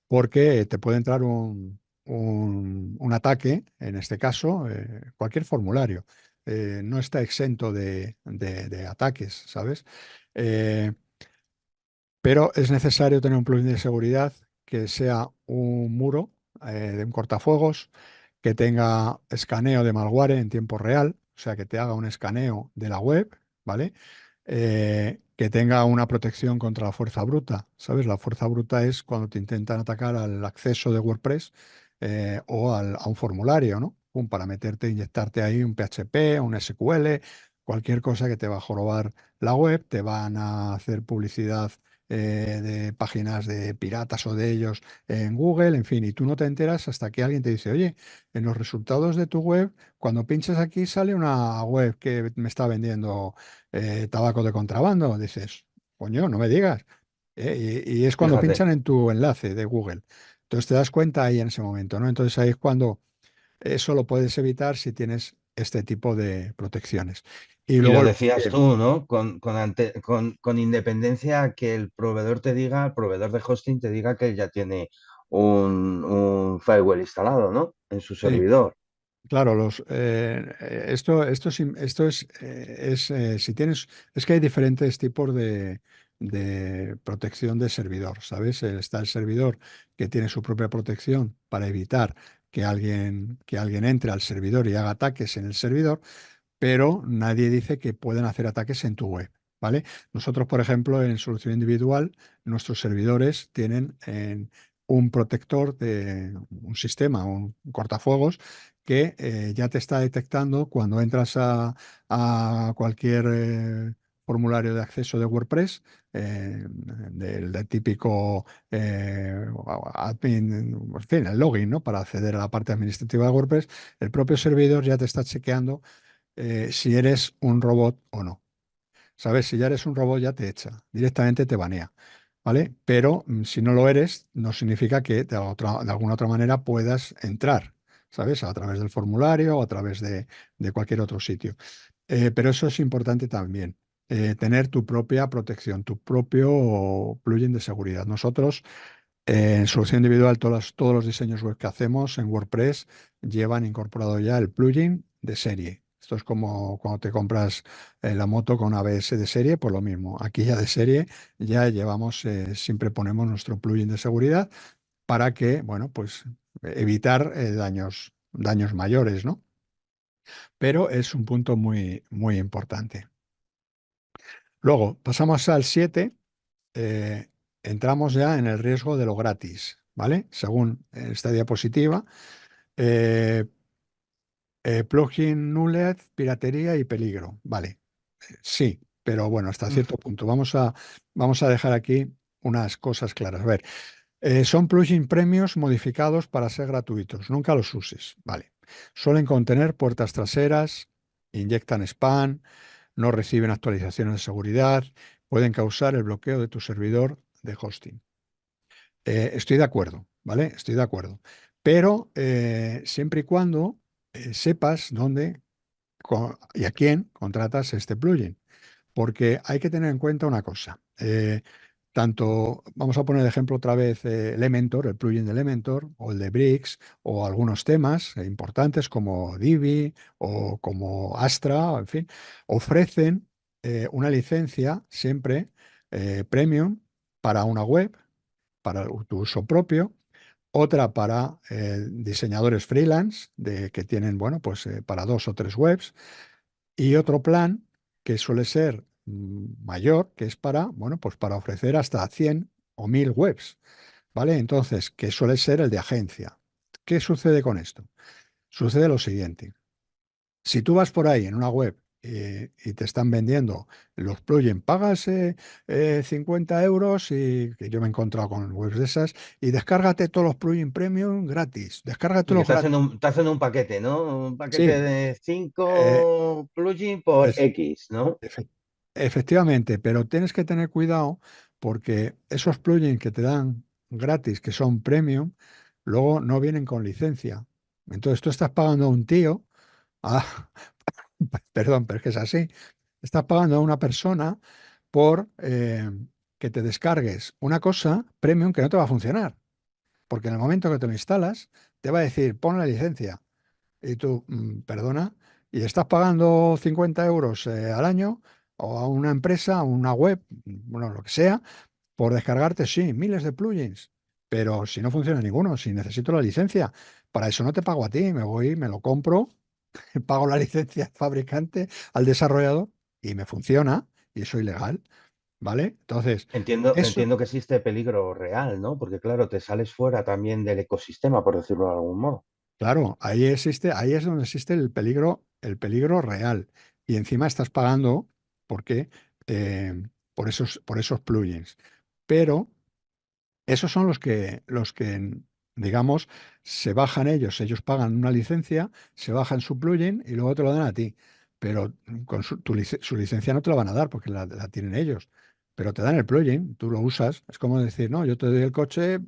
porque te puede entrar un ataque, en este caso, cualquier formulario. No está exento de ataques, ¿sabes? Eh, pero es necesario tener un plugin de seguridad que sea un muro de un cortafuegos, que tenga escaneo de malware en tiempo real, o sea, que te haga un escaneo de la web, ¿vale? Que tenga una protección contra la fuerza bruta, ¿sabes? La fuerza bruta es cuando te intentan atacar al acceso de WordPress o a un formulario, ¿no? Para meterte, inyectarte ahí un PHP, un SQL, cualquier cosa que te va a jorobar la web, te van a hacer publicidad de páginas de piratas o de ellos en Google, en fin, y tú no te enteras hasta que alguien te dice, oye, en los resultados de tu web, cuando pinchas aquí sale una web que me está vendiendo tabaco de contrabando. Dices, coño, no me digas. Y es cuando Fíjate. pinchan en tu enlace de Google. Entonces te das cuenta ahí en ese momento, ¿no? Entonces ahí es cuando eso lo puedes evitar si tienes este tipo de protecciones. Y Y luego lo el decías tú, ¿no? Con independencia a que el proveedor te diga, el proveedor de hosting te diga que ya tiene un firewall instalado, ¿no? En su sí, servidor. Claro, esto si tienes, es que hay diferentes tipos de protección de servidor, ¿sabes? Está el servidor que tiene su propia protección para evitar que alguien entre al servidor y haga ataques en el servidor, pero nadie dice que pueden hacer ataques en tu web, ¿vale? Nosotros, por ejemplo, en solución individual, nuestros servidores tienen un protector de un sistema, un cortafuegos, que ya te está detectando cuando entras a cualquier formulario de acceso de WordPress, del típico admin, en fin, el login, ¿no? Para acceder a la parte administrativa de WordPress, el propio servidor ya te está chequeando si eres un robot o no. ¿Sabes? Si ya eres un robot, ya te echa, directamente te banea, ¿vale? Pero si no lo eres, no significa que de alguna otra manera puedas entrar, ¿sabes? A través del formulario o a través de cualquier otro sitio. Pero eso es importante también, tener tu propia protección, tu propio plugin de seguridad. Nosotros, en solución individual, todos los diseños web que hacemos en WordPress llevan incorporado ya el plugin de serie. Esto es como cuando te compras la moto con ABS de serie, pues lo mismo. Aquí ya de serie ya llevamos, siempre ponemos nuestro plugin de seguridad para que, bueno, pues evitar daños mayores, ¿no? Pero es un punto muy, muy importante. Luego, pasamos al 7. eh, entramos ya en el riesgo de lo gratis, ¿vale? Según esta diapositiva, eh, plugin nulled, piratería y peligro, ¿vale? Sí, pero bueno, hasta cierto punto. Vamos a dejar aquí unas cosas claras. A ver, son plugin premios modificados para ser gratuitos. Nunca los uses, ¿vale? Suelen contener puertas traseras, inyectan spam, no reciben actualizaciones de seguridad, pueden causar el bloqueo de tu servidor de hosting. Estoy de acuerdo, ¿vale? Estoy de acuerdo. Pero siempre y cuando sepas dónde y a quién contratas este plugin. Porque hay que tener en cuenta una cosa. Vamos a poner de ejemplo otra vez Elementor, el plugin de Elementor, o el de Bricks, o algunos temas importantes como Divi o como Astra, en fin, ofrecen una licencia siempre premium para una web, para tu uso propio, otra para diseñadores freelance que tienen, bueno, pues para 2 o 3 webs, y otro plan que suele ser mayor, que es para, bueno, pues para ofrecer hasta 100 o 1000 webs, ¿vale? Entonces, que suele ser el de agencia. ¿Qué sucede con esto? Sucede lo siguiente. Si tú vas por ahí en una web y te están vendiendo los plugins, pagas 50 euros, y que yo me he encontrado con webs de esas, y descárgate todos los plugins premium gratis, Y que descárgatelos estás gratis. en un paquete, ¿no? Un paquete Sí, de eh, 5 plugins por es, X, ¿no? Efe- efectivamente, pero tienes que tener cuidado porque esos plugins que te dan gratis, que son premium, luego no vienen con licencia. Entonces tú estás pagando a un tío, ah, perdón, pero es que es así, estás pagando a una persona por que te descargues una cosa premium que no te va a funcionar, porque en el momento que te lo instalas, te va a decir, pon la licencia. Y tú, perdona, y estás pagando 50 euros al año o a una empresa, a una web, bueno, lo que sea, por descargarte, sí, miles de plugins. Pero si no funciona ninguno, si necesito la licencia, para eso no te pago a ti, me voy, me lo compro, pago la licencia al fabricante, al desarrollador, y me funciona, y soy legal, ¿vale? Entonces, eso, Entiendo que existe peligro real, ¿no? Porque claro, te sales fuera también del ecosistema, por decirlo de algún modo. claro, ahí es donde existe el peligro real. Y encima estás pagando porque eh, por esos plugins. Pero esos son los que, digamos, se bajan ellos pagan una licencia, se bajan su plugin y luego te lo dan a ti. Pero con su licencia no te la van a dar porque la tienen ellos. Pero te dan el plugin, tú lo usas. Es como decir, no, yo te doy un coche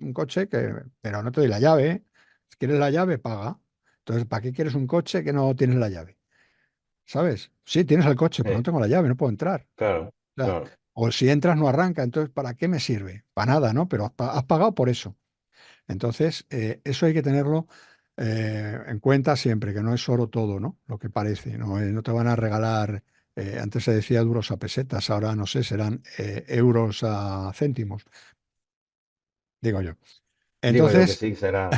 pero no te doy la llave, ¿eh? Si quieres la llave, paga. Entonces, ¿para qué quieres un coche que no tienes la llave? ¿Sabes? Sí, tienes el coche, pero no tengo la llave, no puedo entrar. Claro, O sea, claro. o si entras no arranca, entonces ¿para qué me sirve? Para nada, ¿no? Pero has pagado por eso. Entonces, eso hay que tenerlo. En cuenta siempre que no es oro todo, ¿no? Lo que parece, ¿no? No te van a regalar, antes se decía duros a pesetas, ahora no sé, serán euros a céntimos, digo yo. Digo yo que Entonces, sí, será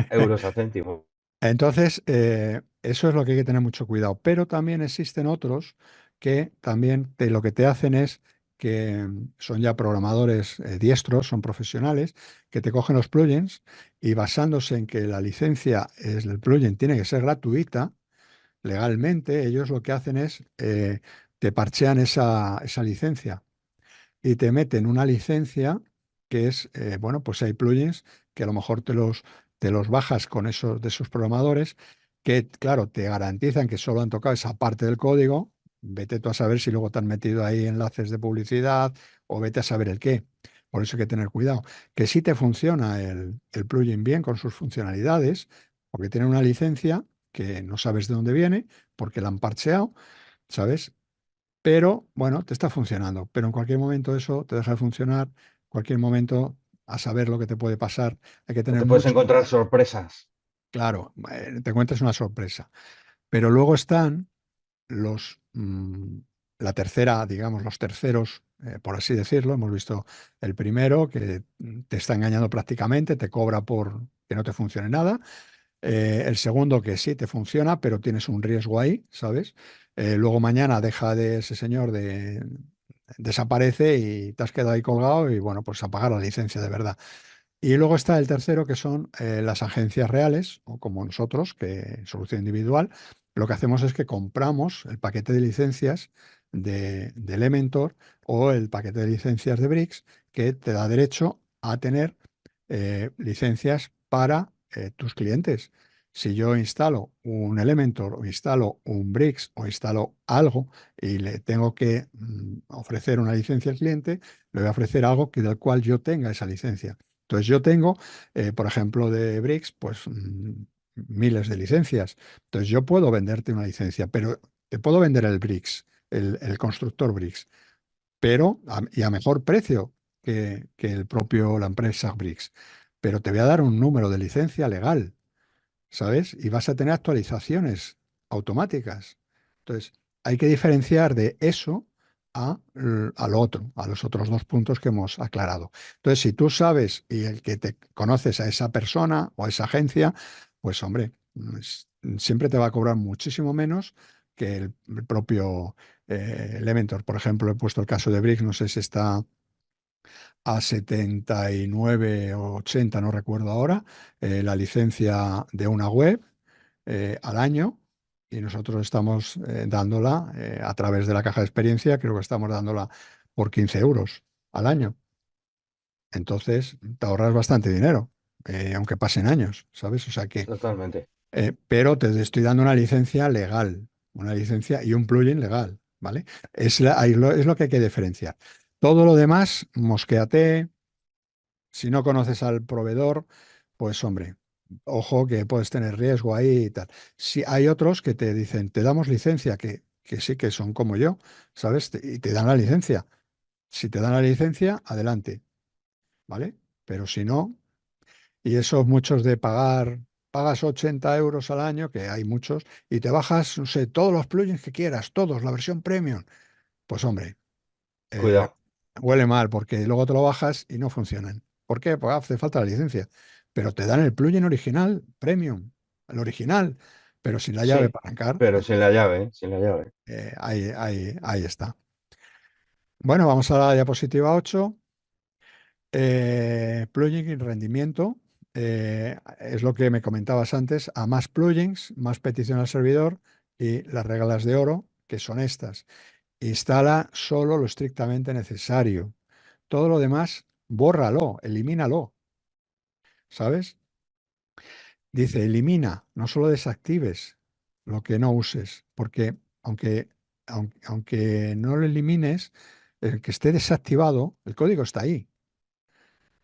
euros a céntimo. Eso es lo que hay que tener mucho cuidado. Pero también existen otros que también lo que te hacen es que son ya programadores diestros, son profesionales, que te cogen los plugins y basándose en que la licencia es, el plugin tiene que ser gratuita, legalmente, ellos lo que hacen es te parchean esa licencia y te meten una licencia que es, bueno, pues hay plugins que a lo mejor te los bajas con esos, de esos programadores que, claro, te garantizan que solo han tocado esa parte del código. Vete tú a saber si luego te han metido ahí enlaces de publicidad o vete a saber el qué. Por eso hay que tener cuidado. Que sí te funciona el plugin bien con sus funcionalidades, porque tiene una licencia que no sabes de dónde viene, porque la han parcheado, ¿sabes? Pero bueno, te está funcionando. Pero en cualquier momento eso te deja de funcionar, en cualquier momento a saber lo que te puede pasar, hay que O tener te puedes mucho encontrar cuidado. sorpresas. Claro, te encuentras una sorpresa. Pero luego están los, la tercera, digamos, los terceros, por así decirlo. Hemos visto el primero que te está engañando prácticamente, te cobra por que no te funcione nada. El segundo que sí te funciona, pero tienes un riesgo ahí, ¿sabes? Luego mañana deja de ese señor desaparece y te has quedado ahí colgado y bueno, pues a pagar la licencia de verdad. Y luego está el tercero, que son las agencias reales, o como nosotros, que solución individual, lo que hacemos es que compramos el paquete de licencias de Elementor o el paquete de licencias de Bricks, que te da derecho a tener licencias para tus clientes. Si yo instalo un Elementor o instalo un Bricks o instalo algo y le tengo que ofrecer una licencia al cliente, le voy a ofrecer algo del cual yo tenga esa licencia. Entonces yo tengo, por ejemplo, de Bricks, pues miles de licencias. Entonces yo puedo venderte una licencia, pero te puedo vender el Bricks, el constructor Bricks, pero y a mejor precio que el propio, la empresa Bricks. Pero te voy a dar un número de licencia legal. ¿Sabes? Y vas a tener actualizaciones automáticas. Entonces, hay que diferenciar de eso a lo otro, a los otros dos puntos que hemos aclarado. Entonces, si tú sabes y el que te conoces a esa persona o a esa agencia, pues hombre, siempre te va a cobrar muchísimo menos que el propio Elementor. Por ejemplo, he puesto el caso de Bricks, no sé si está a 79 o 80, no recuerdo ahora, la licencia de una web al año y nosotros estamos dándola a través de la caja de experiencia, creo que estamos dándola por 15 euros al año. Entonces, te ahorras bastante dinero, aunque pasen años, ¿sabes? O sea que, Totalmente. pero te estoy dando una licencia legal, una licencia y un plugin legal, ¿vale? Es lo que hay que diferenciar. Todo lo demás, mosquéate. Si no conoces al proveedor, pues hombre, ojo que puedes tener riesgo ahí y tal. Si hay otros que te dicen, te damos licencia, que sí que son como yo, ¿sabes? Y te dan la licencia. Si te dan la licencia, adelante, ¿vale? Pero si no, y esos muchos de pagas 80 euros al año, que hay muchos, y te bajas, no sé, todos los plugins que quieras, todos, la versión premium, pues hombre, eh, Cuidado. huele mal porque luego te lo bajas y no funcionan. ¿Por qué? Pues hace falta la licencia. Pero te dan el plugin original, premium, el original, pero sin la llave Sí, para arrancar. pero sin la Entonces, llave, ¿eh? Sin la llave. ahí está. Bueno, vamos a la diapositiva 8. Plugin y rendimiento. Es lo que me comentabas antes. A más plugins, más petición al servidor y las reglas de oro, que son estas. Instala solo lo estrictamente necesario. Todo lo demás, bórralo, elimínalo, ¿sabes? Dice, elimina, no solo desactives lo que no uses, porque aunque no lo elimines, el que esté desactivado, el código está ahí.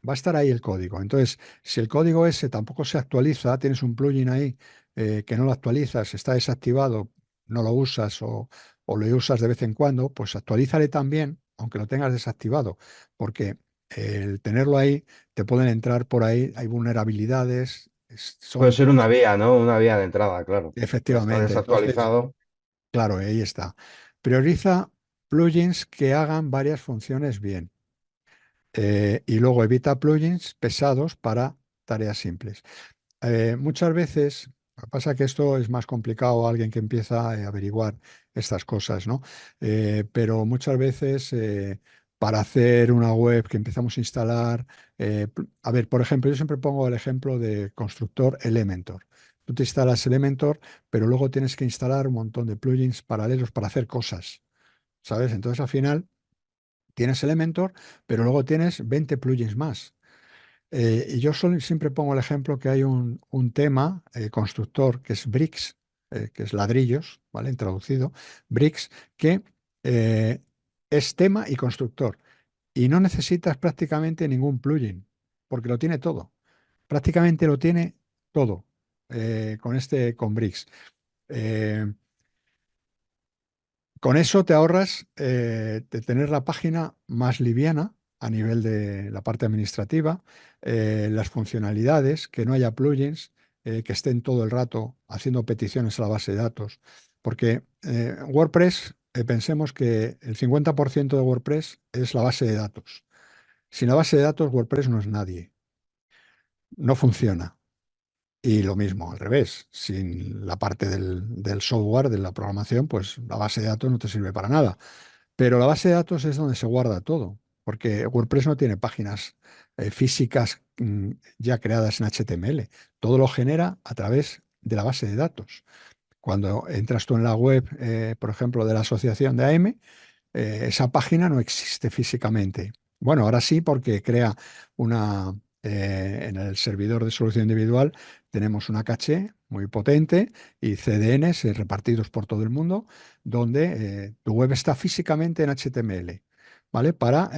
Va a estar ahí el código. Entonces, si el código ese tampoco se actualiza, tienes un plugin ahí que no lo actualizas, está desactivado, no lo usas o lo usas de vez en cuando, pues actualízale también, aunque lo tengas desactivado, porque el tenerlo ahí, te pueden entrar por ahí, hay vulnerabilidades Puede Son, ser una vía, ¿no? Una vía de entrada, claro. Está efectivamente. Entonces, desactualizado. claro, ahí está. Prioriza plugins que hagan varias funciones bien. Y luego evita plugins pesados para tareas simples. Muchas veces, lo que pasa que esto es más complicado a alguien que empieza a averiguar estas cosas, ¿no? Pero muchas veces para hacer una web que empezamos a instalar, a ver, por ejemplo, yo siempre pongo el ejemplo de constructor Elementor. Tú te instalas Elementor, pero luego tienes que instalar un montón de plugins paralelos para hacer cosas, ¿sabes? Entonces al final tienes Elementor, pero luego tienes 20 plugins más. Y yo siempre pongo el ejemplo que hay un tema constructor que es Bricks, que es ladrillos, ¿vale? Traducido, Bricks, que eh, es tema y constructor. Y no necesitas prácticamente ningún plugin, porque lo tiene todo. Prácticamente lo tiene todo con Bricks. Eh, con eso te ahorras de tener la página más liviana a nivel de la parte administrativa, las funcionalidades, que no haya plugins, que estén todo el rato haciendo peticiones a la base de datos. Porque WordPress, pensemos que el 50% de WordPress es la base de datos. Sin la base de datos, WordPress no es nadie. No funciona. Y lo mismo, al revés, sin la parte del software, de la programación, pues la base de datos no te sirve para nada. Pero la base de datos es donde se guarda todo, porque WordPress no tiene páginas físicas ya creadas en HTML. Todo lo genera a través de la base de datos. Cuando entras tú en la web, por ejemplo, de la asociación de AM, esa página no existe físicamente. Bueno, ahora sí, porque crea en el servidor de solución individual tenemos una caché muy potente y CDNs repartidos por todo el mundo, donde tu web está físicamente en HTML, ¿vale? Para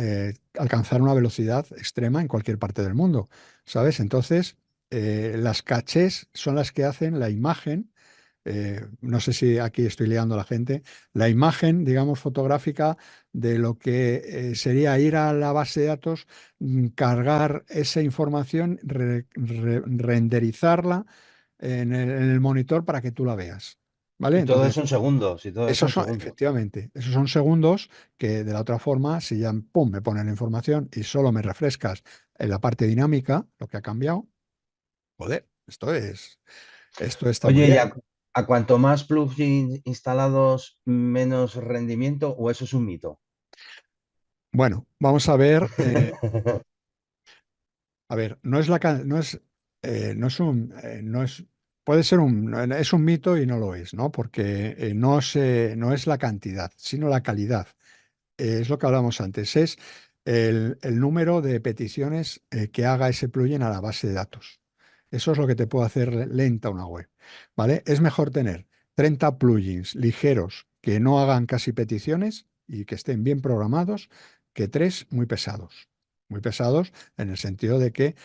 alcanzar una velocidad extrema en cualquier parte del mundo, ¿sabes? Entonces, las cachés son las que hacen la imagen, no sé si aquí estoy liando a la gente, la imagen, digamos, fotográfica de lo que sería ir a la base de datos, cargar esa información, renderizarla en el monitor para que tú la veas. ¿Vale? Y todo eso Entonces, en segundos, y todo eso esos en son, segundos. efectivamente, esos son segundos que de la otra forma, si ya, pum, me ponen la información y solo me refrescas en la parte dinámica, lo que ha cambiado, joder, esto está muy Oye, bien. a cuanto más plugins instalados, menos rendimiento, o eso es un mito? Bueno, vamos a ver, no es la, ca- no es un, no es, puede ser es un mito y no lo es, ¿no? Porque no es la cantidad, sino la calidad. Es lo que hablamos antes, es el número de peticiones que haga ese plugin a la base de datos. Eso es lo que te puede hacer lenta una web, ¿vale? Es mejor tener 30 plugins ligeros que no hagan casi peticiones y que estén bien programados que tres muy pesados. Muy pesados en el sentido de que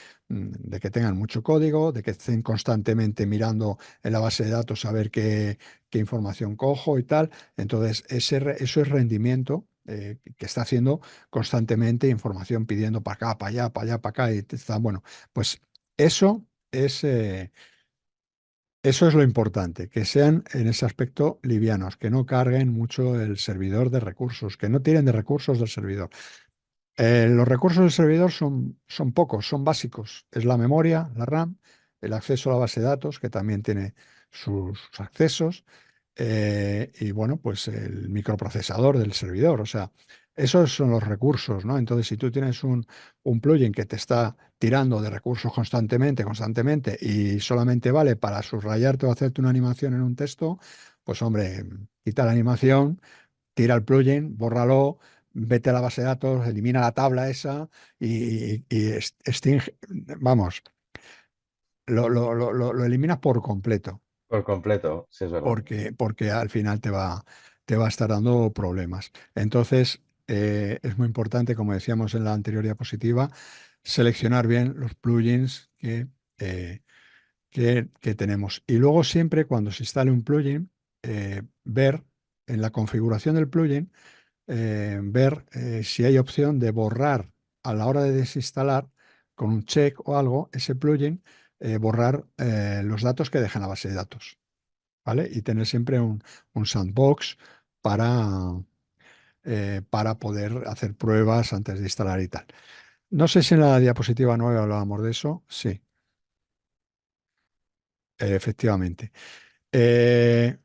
tengan mucho código, de que estén constantemente mirando en la base de datos a ver qué información cojo y tal. Entonces, eso es rendimiento que está haciendo constantemente información pidiendo para acá, para allá, para allá, para acá. Y está, bueno, pues eso es, eh, eso es lo importante, que sean en ese aspecto livianos, que no carguen mucho el servidor de recursos, que no tiren de recursos del servidor. Los recursos del servidor son pocos, son básicos. Es la memoria, la RAM, el acceso a la base de datos, que también tiene sus accesos, y bueno, pues el microprocesador del servidor. O sea, esos son los recursos, ¿no? Entonces, si tú tienes un plugin que te está tirando de recursos constantemente, y solamente vale para subrayarte o hacerte una animación en un texto, pues hombre, quita la animación, tira el plugin, bórralo, vete a la base de datos, elimina la tabla esa y extingue, vamos, lo eliminas por completo, Por completo, sí es verdad. porque al final te va a estar dando problemas. Entonces, es muy importante, como decíamos en la anterior diapositiva, seleccionar bien los plugins eh, que tenemos. Y luego siempre cuando se instale un plugin, ver en la configuración del plugin, ver si hay opción de borrar a la hora de desinstalar con un check o algo ese plugin, borrar los datos que dejan la base de datos, ¿vale? Y tener siempre un sandbox para, para poder hacer pruebas antes de instalar y tal. No sé si en la diapositiva 9 hablábamos de eso. Sí, efectivamente.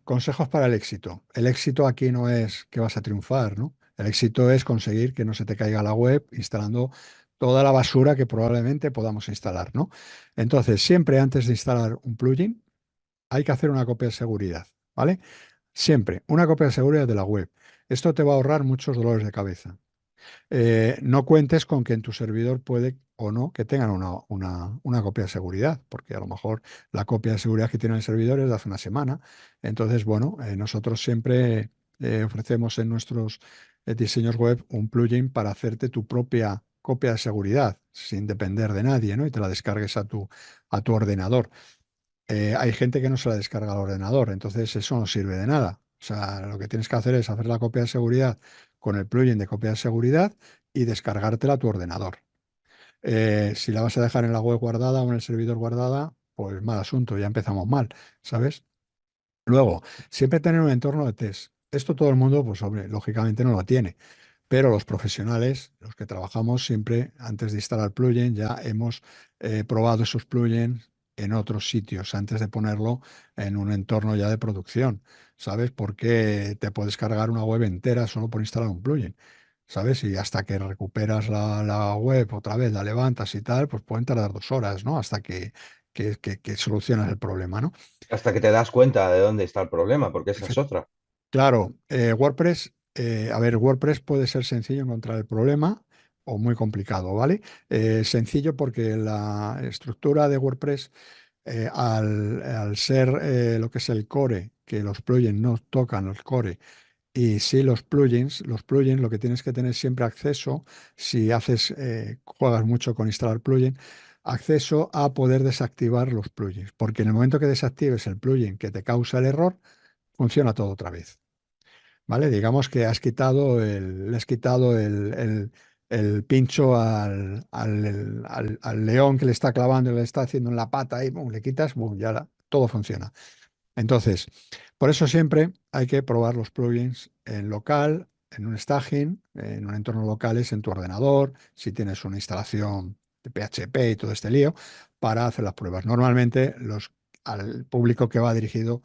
Consejos para el éxito. El éxito aquí no es que vas a triunfar, ¿no? El éxito es conseguir que no se te caiga la web instalando toda la basura que probablemente podamos instalar, ¿no? Entonces, siempre antes de instalar un plugin, hay que hacer una copia de seguridad, ¿vale? Siempre una copia de seguridad de la web. Esto te va a ahorrar muchos dolores de cabeza. No cuentes con que en tu servidor puede o no que tengan una copia de seguridad, porque a lo mejor la copia de seguridad que tiene el servidor es de hace una semana. Entonces, bueno, nosotros siempre ofrecemos en nuestros diseños web un plugin para hacerte tu propia copia de seguridad sin depender de nadie, ¿no? Y te la descargues a tu ordenador. Hay gente que no se la descarga al ordenador, entonces eso no sirve de nada. O sea, lo que tienes que hacer es hacer la copia de seguridad con el plugin de copia de seguridad y descargártela a tu ordenador. Si la vas a dejar en la web guardada o en el servidor guardada, pues mal asunto, ya empezamos mal, ¿sabes? Luego, siempre tener un entorno de test. Esto todo el mundo, pues hombre, lógicamente no lo tiene. Pero los profesionales, los que trabajamos siempre, antes de instalar plugin, ya hemos probado esos plugins en otros sitios antes de ponerlo en un entorno ya de producción, ¿sabes? Porque te puedes cargar una web entera solo por instalar un plugin, ¿sabes? Y hasta que recuperas la web otra vez, la levantas y tal, pues pueden tardar 2 horas, ¿no? Hasta que solucionas el problema, ¿no? Hasta que te das cuenta de dónde está el problema, porque esa es otra. Claro, WordPress, a ver, WordPress puede ser sencillo encontrar el problema o muy complicado, ¿vale? Sencillo porque la estructura de WordPress, al ser lo que es el core, que los plugins no tocan el core, y sí los plugins, lo que tienes que tener siempre acceso, si juegas mucho con instalar plugin, acceso a poder desactivar los plugins, porque en el momento que desactives el plugin que te causa el error, funciona todo otra vez. ¿Vale? Digamos que le has quitado el pincho al león que le está clavando y le está haciendo en la pata y ¡pum! Le quitas, ¡bum! Todo funciona. Entonces, por eso siempre hay que probar los plugins en local, en un staging, en un entorno local, es en tu ordenador, si tienes una instalación de PHP y todo este lío, para hacer las pruebas. Normalmente al público que va dirigido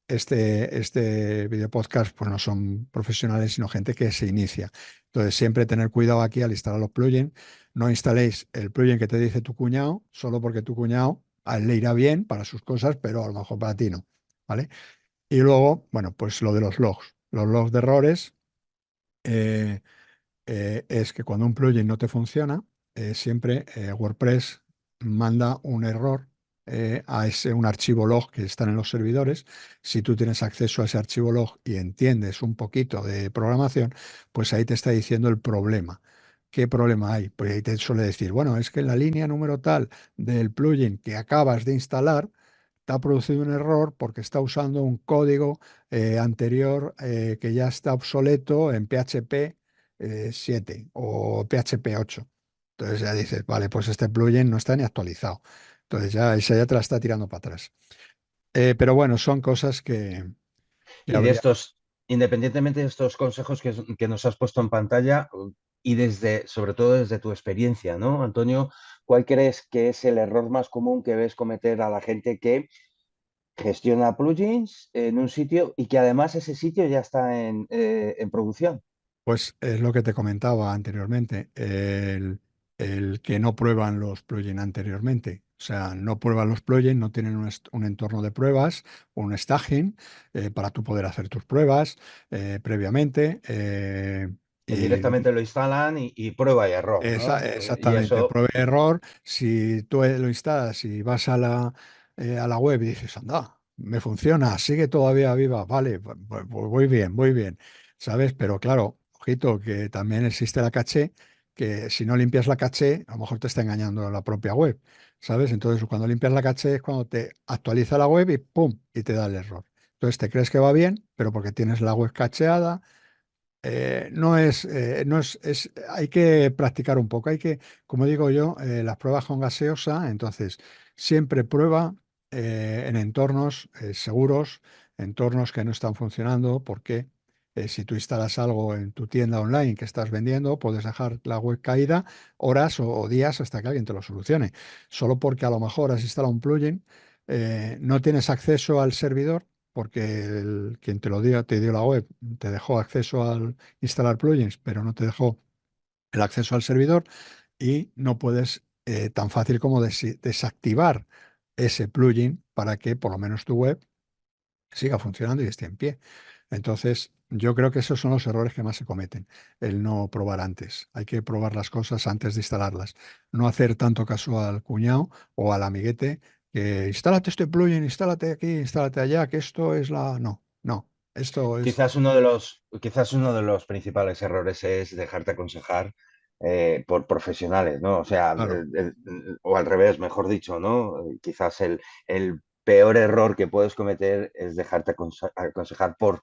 este video podcast pues no son profesionales, sino gente que se inicia. Entonces, siempre tener cuidado aquí al instalar los plugins. No instaléis el plugin que te dice tu cuñado, solo porque tu cuñado a él le irá bien para sus cosas, pero a lo mejor para ti no. ¿Vale? Y luego, bueno, pues lo de los logs. Los logs de errores. eh, es que cuando un plugin no te funciona, siempre WordPress manda un error un archivo log que están en los servidores. Si tú tienes acceso a ese archivo log y entiendes un poquito de programación, pues ahí te está diciendo el problema. ¿Qué problema hay? Pues ahí te suele decir, bueno, es que en la línea número tal del plugin que acabas de instalar, te ha producido un error porque está usando un código anterior que ya está obsoleto en PHP 7 o PHP 8. Entonces ya dices, vale, pues este plugin no está ni actualizado. Entonces ya esa ya te la está tirando para atrás. Pero bueno, son cosas que Y de habría. estos, independientemente de estos consejos que nos has puesto en pantalla, y desde, sobre todo desde tu experiencia, ¿no, Antonio? ¿Cuál crees que es el error más común que ves cometer a la gente que gestiona plugins en un sitio y que además ese sitio ya está en producción? Pues es lo que te comentaba anteriormente, el que no prueban los plugins anteriormente. O sea, no prueban los plugins, no tienen un entorno de pruebas, un staging para tú poder hacer tus pruebas previamente. Que Y directamente lo instalan y prueba y error, ¿no? Y Exactamente, eso, prueba y error. Si tú lo instalas y vas a la web y dices, anda, me funciona, sigue todavía viva, vale, voy bien, voy bien, ¿sabes? Pero claro, ojito, que también existe la caché, que si no limpias la caché, a lo mejor te está engañando la propia web, ¿sabes? Entonces, cuando limpias la caché es cuando te actualiza la web y ¡pum! Y te da el error. Entonces, te crees que va bien, pero porque tienes la web cacheada Hay que practicar un poco, hay que, como digo yo, las pruebas con gaseosa, entonces siempre prueba en entornos seguros, entornos que no están funcionando, porque si tú instalas algo en tu tienda online que estás vendiendo, puedes dejar la web caída horas o días hasta que alguien te lo solucione. Solo porque a lo mejor has instalado un plugin, no tienes acceso al servidor porque quien te lo dio, te dio la web, te dejó acceso al instalar plugins, pero no te dejó el acceso al servidor y no puedes tan fácil como desactivar ese plugin para que por lo menos tu web siga funcionando y esté en pie. Entonces, yo creo que esos son los errores que más se cometen, el no probar antes. Hay que probar las cosas antes de instalarlas. No hacer tanto caso al cuñado o al amiguete que instálate este plugin, instálate aquí, instálate allá, que esto es la... No, no, esto es... Quizás uno de los principales errores es dejarte aconsejar por profesionales, ¿no? O sea, Claro, o al revés, mejor dicho, ¿no? Quizás el peor error que puedes cometer es dejarte aconsejar por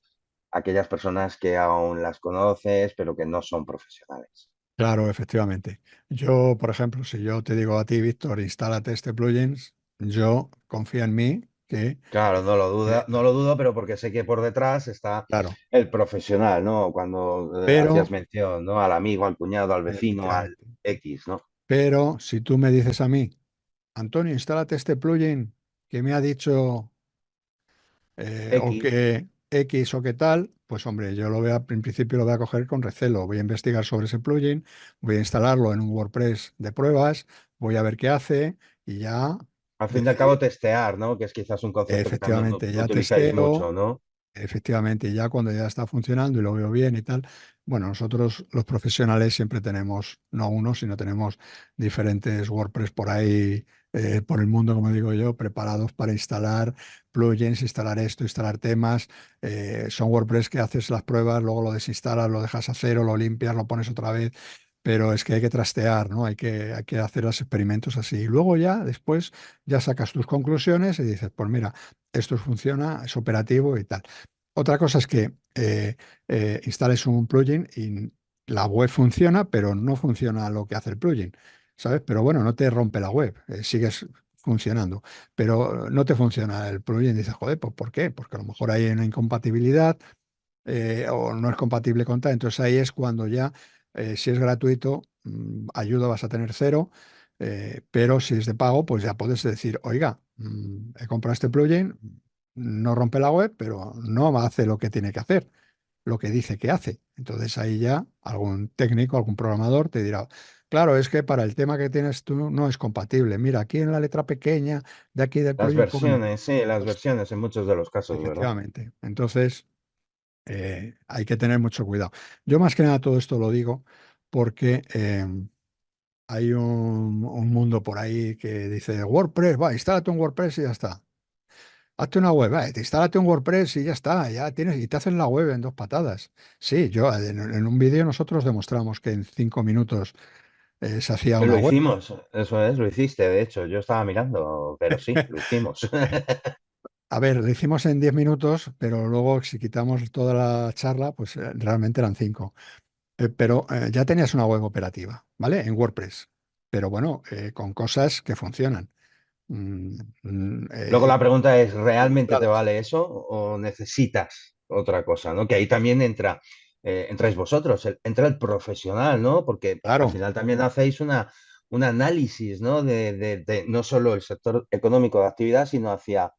aquellas personas que aún las conoces, pero que no son profesionales. claro, efectivamente. Yo, por ejemplo, si yo te digo a ti, Víctor, instálate este plugin, yo confío en mí que... Claro, eh, no lo dudo, pero porque sé que por detrás está claro, el profesional, ¿no? Cuando hacías pero... mención, ¿no? Al amigo, al cuñado, al vecino, al Efectivamente. X, ¿no? Pero si tú me dices a mí, Antonio, instálate este plugin que me ha dicho o X. que X o qué tal, pues hombre, yo lo voy en principio lo voy a coger con recelo. Voy a investigar sobre ese plugin, voy a instalarlo en un WordPress de pruebas, voy a ver qué hace y ya Al fin y al cabo, decidir. testear, ¿no? Que es quizás un concepto que también Efectivamente, ya utilizáis mucho, testeo. ¿no? Efectivamente, ya cuando ya está funcionando y lo veo bien y tal, bueno, nosotros los profesionales siempre tenemos, no uno, sino tenemos diferentes WordPress por ahí, por el mundo, como digo yo, preparados para instalar plugins, instalar esto, instalar temas. Son WordPress que haces las pruebas, luego lo desinstalas, lo dejas a cero, lo limpias, lo pones otra vez. Pero es que hay que trastear, ¿no? Hay que hacer los experimentos así. Y luego ya, después, ya sacas tus conclusiones y dices, pues mira, esto funciona, es operativo y tal. Otra cosa es que instales un plugin y la web funciona, pero no funciona lo que hace el plugin, ¿sabes? Pero bueno, no te rompe la web, sigues funcionando, pero no te funciona el plugin. Dices, joder, pues ¿por qué? Porque a lo mejor hay una incompatibilidad o no es compatible con tal. Entonces ahí es cuando ya, si es gratuito, ayuda vas a tener cero, pero si es de pago, pues ya puedes decir, oiga, he comprado este plugin, no rompe la web, pero no hace lo que tiene que hacer, lo que dice que hace. Entonces ahí ya algún técnico, algún programador te dirá, claro, es que para el tema que tienes tú no es compatible. Mira, aquí en la letra pequeña de aquí del Las plugin pone, versiones, sí, las pues versiones en muchos de los casos, ¿verdad? efectivamente. Entonces... hay que tener mucho cuidado. Yo más que nada todo esto lo digo porque hay un mundo por ahí que dice WordPress, va, instálate un WordPress y ya está. Hazte una web, va, instálate un WordPress y ya está, ya tienes, y te hacen la web en dos patadas. Sí, yo en un vídeo nosotros demostramos que en 5 minutos se hacía una Lo web. hicimos, eso es, lo hiciste, de hecho, yo estaba mirando, pero sí, lo hicimos. A ver, lo hicimos en 10 minutos, pero luego si quitamos toda la charla, pues realmente eran 5. Pero ya tenías una web operativa, ¿vale? En WordPress. Pero bueno, con cosas que funcionan. Mm, Luego la pregunta es, ¿realmente te ilustradas. vale eso o necesitas otra cosa, ¿no? Que ahí también entráis vosotros, entra el profesional, ¿no? Porque al Claro, final también hacéis un análisis, ¿no? De no solo el sector económico de actividad, sino hacia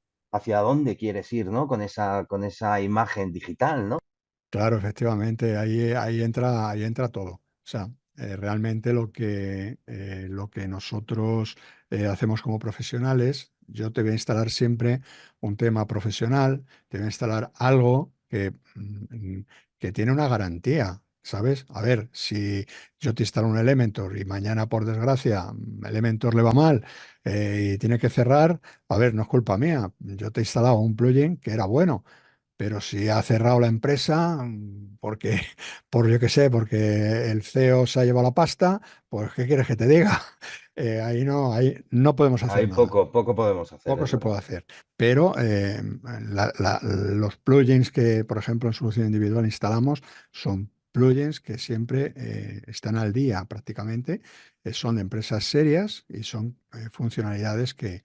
dónde quieres ir, ¿no? Con esa imagen digital, ¿no? claro, efectivamente, ahí entra todo. O sea, realmente lo que nosotros hacemos como profesionales, yo te voy a instalar siempre un tema profesional, te voy a instalar algo que tiene una garantía, ¿sabes? A ver, si yo te instalo un Elementor y mañana, por desgracia, Elementor le va mal y tiene que cerrar, a ver, no es culpa mía, yo te he instalado un plugin que era bueno. Pero si ha cerrado la empresa, porque, por yo qué sé, porque el CEO se ha llevado la pasta, pues ¿qué quieres que te diga? Ahí no podemos hacer Ahí nada. poco podemos hacer, Poco es se puede verdad. hacer. Pero los plugins que, por ejemplo, en solución individual instalamos son plugins que siempre están al día prácticamente, son de empresas serias y son funcionalidades que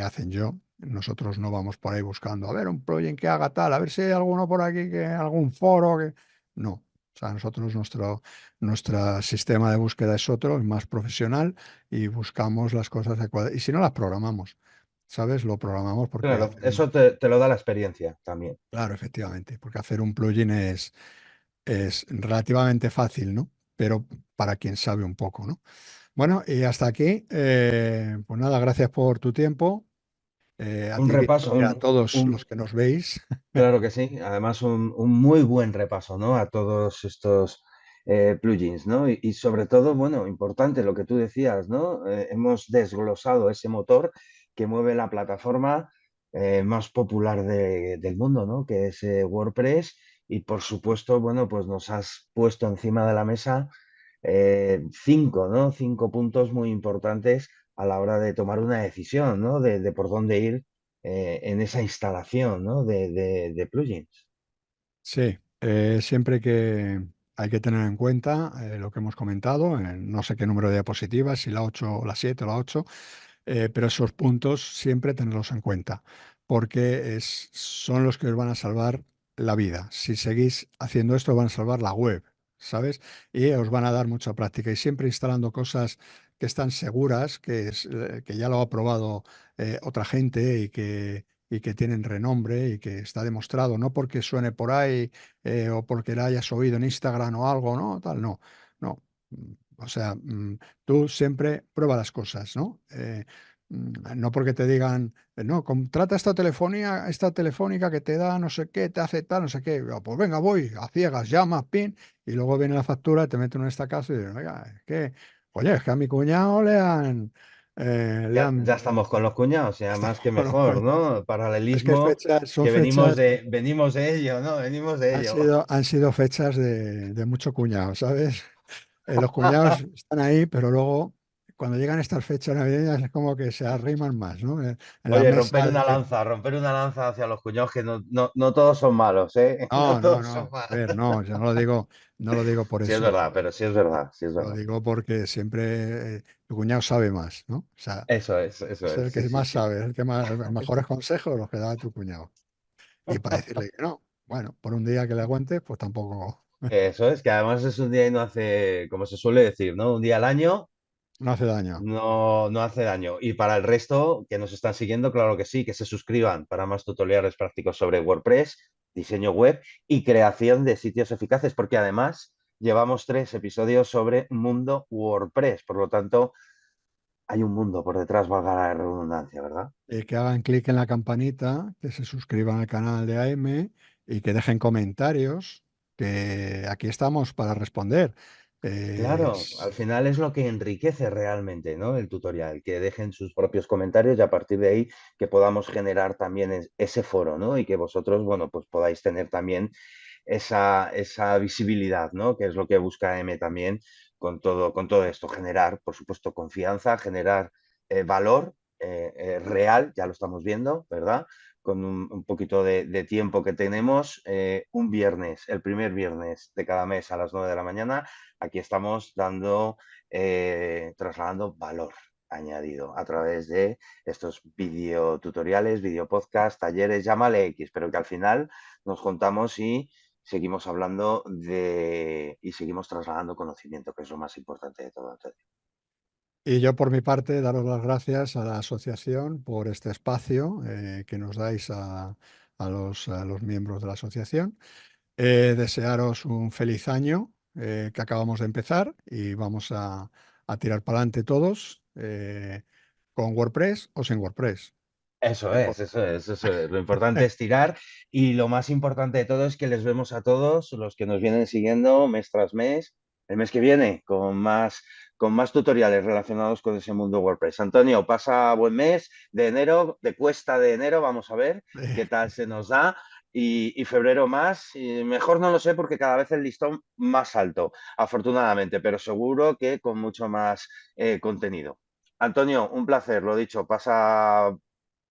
hacen yo. Nosotros no vamos por ahí buscando, a ver, un plugin que haga tal, a ver si hay alguno por aquí, que algún foro, que... No. O sea, nosotros nuestro sistema de búsqueda es otro, es más profesional y buscamos las cosas adecuadas. Y si no las programamos, ¿sabes? Lo programamos porque Claro, hacer eso te lo da la experiencia también. claro, efectivamente, porque hacer un plugin es relativamente fácil, ¿no? Pero para quien sabe un poco, ¿no? Bueno, y hasta aquí, pues nada, gracias por tu tiempo, a Un ti repaso, y a todos un, los que nos veis. claro que sí. Además, un muy buen repaso, ¿no? A todos estos plugins, ¿no? Y sobre todo, bueno, importante lo que tú decías, ¿no? Hemos desglosado ese motor que mueve la plataforma más popular del mundo, ¿no? Que es WordPress. Y por supuesto, bueno, pues nos has puesto encima de la mesa cinco, ¿no? Cinco puntos muy importantes a la hora de tomar una decisión, ¿no? De por dónde ir en esa instalación, ¿no? de plugins. Sí, siempre que hay que tener en cuenta lo que hemos comentado, no sé qué número de diapositivas, si la 8 o la 7 o la 8. Pero esos puntos siempre tenerlos en cuenta, porque son los que os van a salvar la vida. Si seguís haciendo esto, os van a salvar la web, ¿sabes? Y os van a dar mucha práctica. Y siempre instalando cosas que están seguras, que ya lo ha probado otra gente y que tienen renombre y que está demostrado, no porque suene por ahí o porque la hayas oído en Instagram o algo, no, tal, no, no. O sea, tú siempre prueba las cosas, ¿no? No porque te digan, no, contrata esta telefónica que te da no sé qué, te hace tal, no sé qué. Pues venga, voy, a ciegas, llama, pin, y luego viene la factura, te meten un estacazo y dicen, oiga, oye, es que a mi cuñado le Ya han, estamos con los cuñados, ya estamos más que con los mejor, cuñados. ¿no? Es que Paralelismo, son que fechas, venimos de ello, ¿no? Venimos de ello. han sido fechas de mucho cuñado, ¿sabes? Los cuñados están ahí, pero luego, cuando llegan estas fechas navideñas, es como que se arriman más, ¿no? En la Oye, mesa de... romper una lanza hacia los cuñados, que no todos son malos, ¿eh? No No, no, todos son no. A malos. ver, no, yo no lo digo por Sí es eso. verdad, pero sí es verdad, sí es Lo verdad. digo porque siempre tu cuñado sabe más, ¿no? O sea, Eso es el es, que sí, sí, más sí. sabe, el que más, los mejores consejos los que da tu cuñado. Y para decirle que no, bueno, por un día que le aguante, pues tampoco, Eso es, que además es un día y no hace, como se suele decir, ¿no? Un día al año no hace daño. no hace daño. Y para el resto que nos están siguiendo, claro que sí, que se suscriban para más tutoriales prácticos sobre WordPress, diseño web y creación de sitios eficaces, porque además llevamos 3 episodios sobre mundo WordPress. Por lo tanto, hay un mundo por detrás, valga la redundancia, ¿verdad? Que hagan clic en la campanita, que se suscriban al canal de AM y que dejen comentarios, que aquí estamos para responder. Eh, Claro, al final es lo que enriquece realmente, ¿no? El tutorial, que dejen sus propios comentarios y a partir de ahí que podamos generar también ese foro, ¿no? Y que vosotros, bueno, pues podáis tener también esa visibilidad, ¿no? Que es lo que busca M también con todo esto, generar, por supuesto, confianza, generar valor real, ya lo estamos viendo, ¿verdad? Con un poquito de tiempo que tenemos, un viernes, el primer viernes de cada mes a las 9 de la mañana, aquí estamos trasladando valor añadido a través de estos videotutoriales, videopodcast, talleres, llámale X, pero que al final nos juntamos y seguimos hablando y seguimos trasladando conocimiento, que es lo más importante de todo, Antonio. y yo, por mi parte, daros las gracias a la asociación por este espacio que nos dais a los miembros de la asociación. Desearos un feliz año que acabamos de empezar y vamos a tirar para adelante todos con WordPress o sin WordPress. Eso Lo es, impor- eso es, eso es. Lo importante es tirar y lo más importante de todo es que les vemos a todos los que nos vienen siguiendo mes tras mes, el mes que viene, con más tutoriales relacionados con ese mundo WordPress. Antonio, pasa buen mes de enero, de cuesta de enero, vamos a ver qué tal se nos da. Y febrero más, y mejor no lo sé porque cada vez el listón más alto, afortunadamente, pero seguro que con mucho más contenido. Antonio, un placer, lo dicho, pasa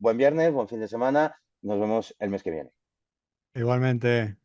buen viernes, buen fin de semana. Nos vemos el mes que viene. Igualmente.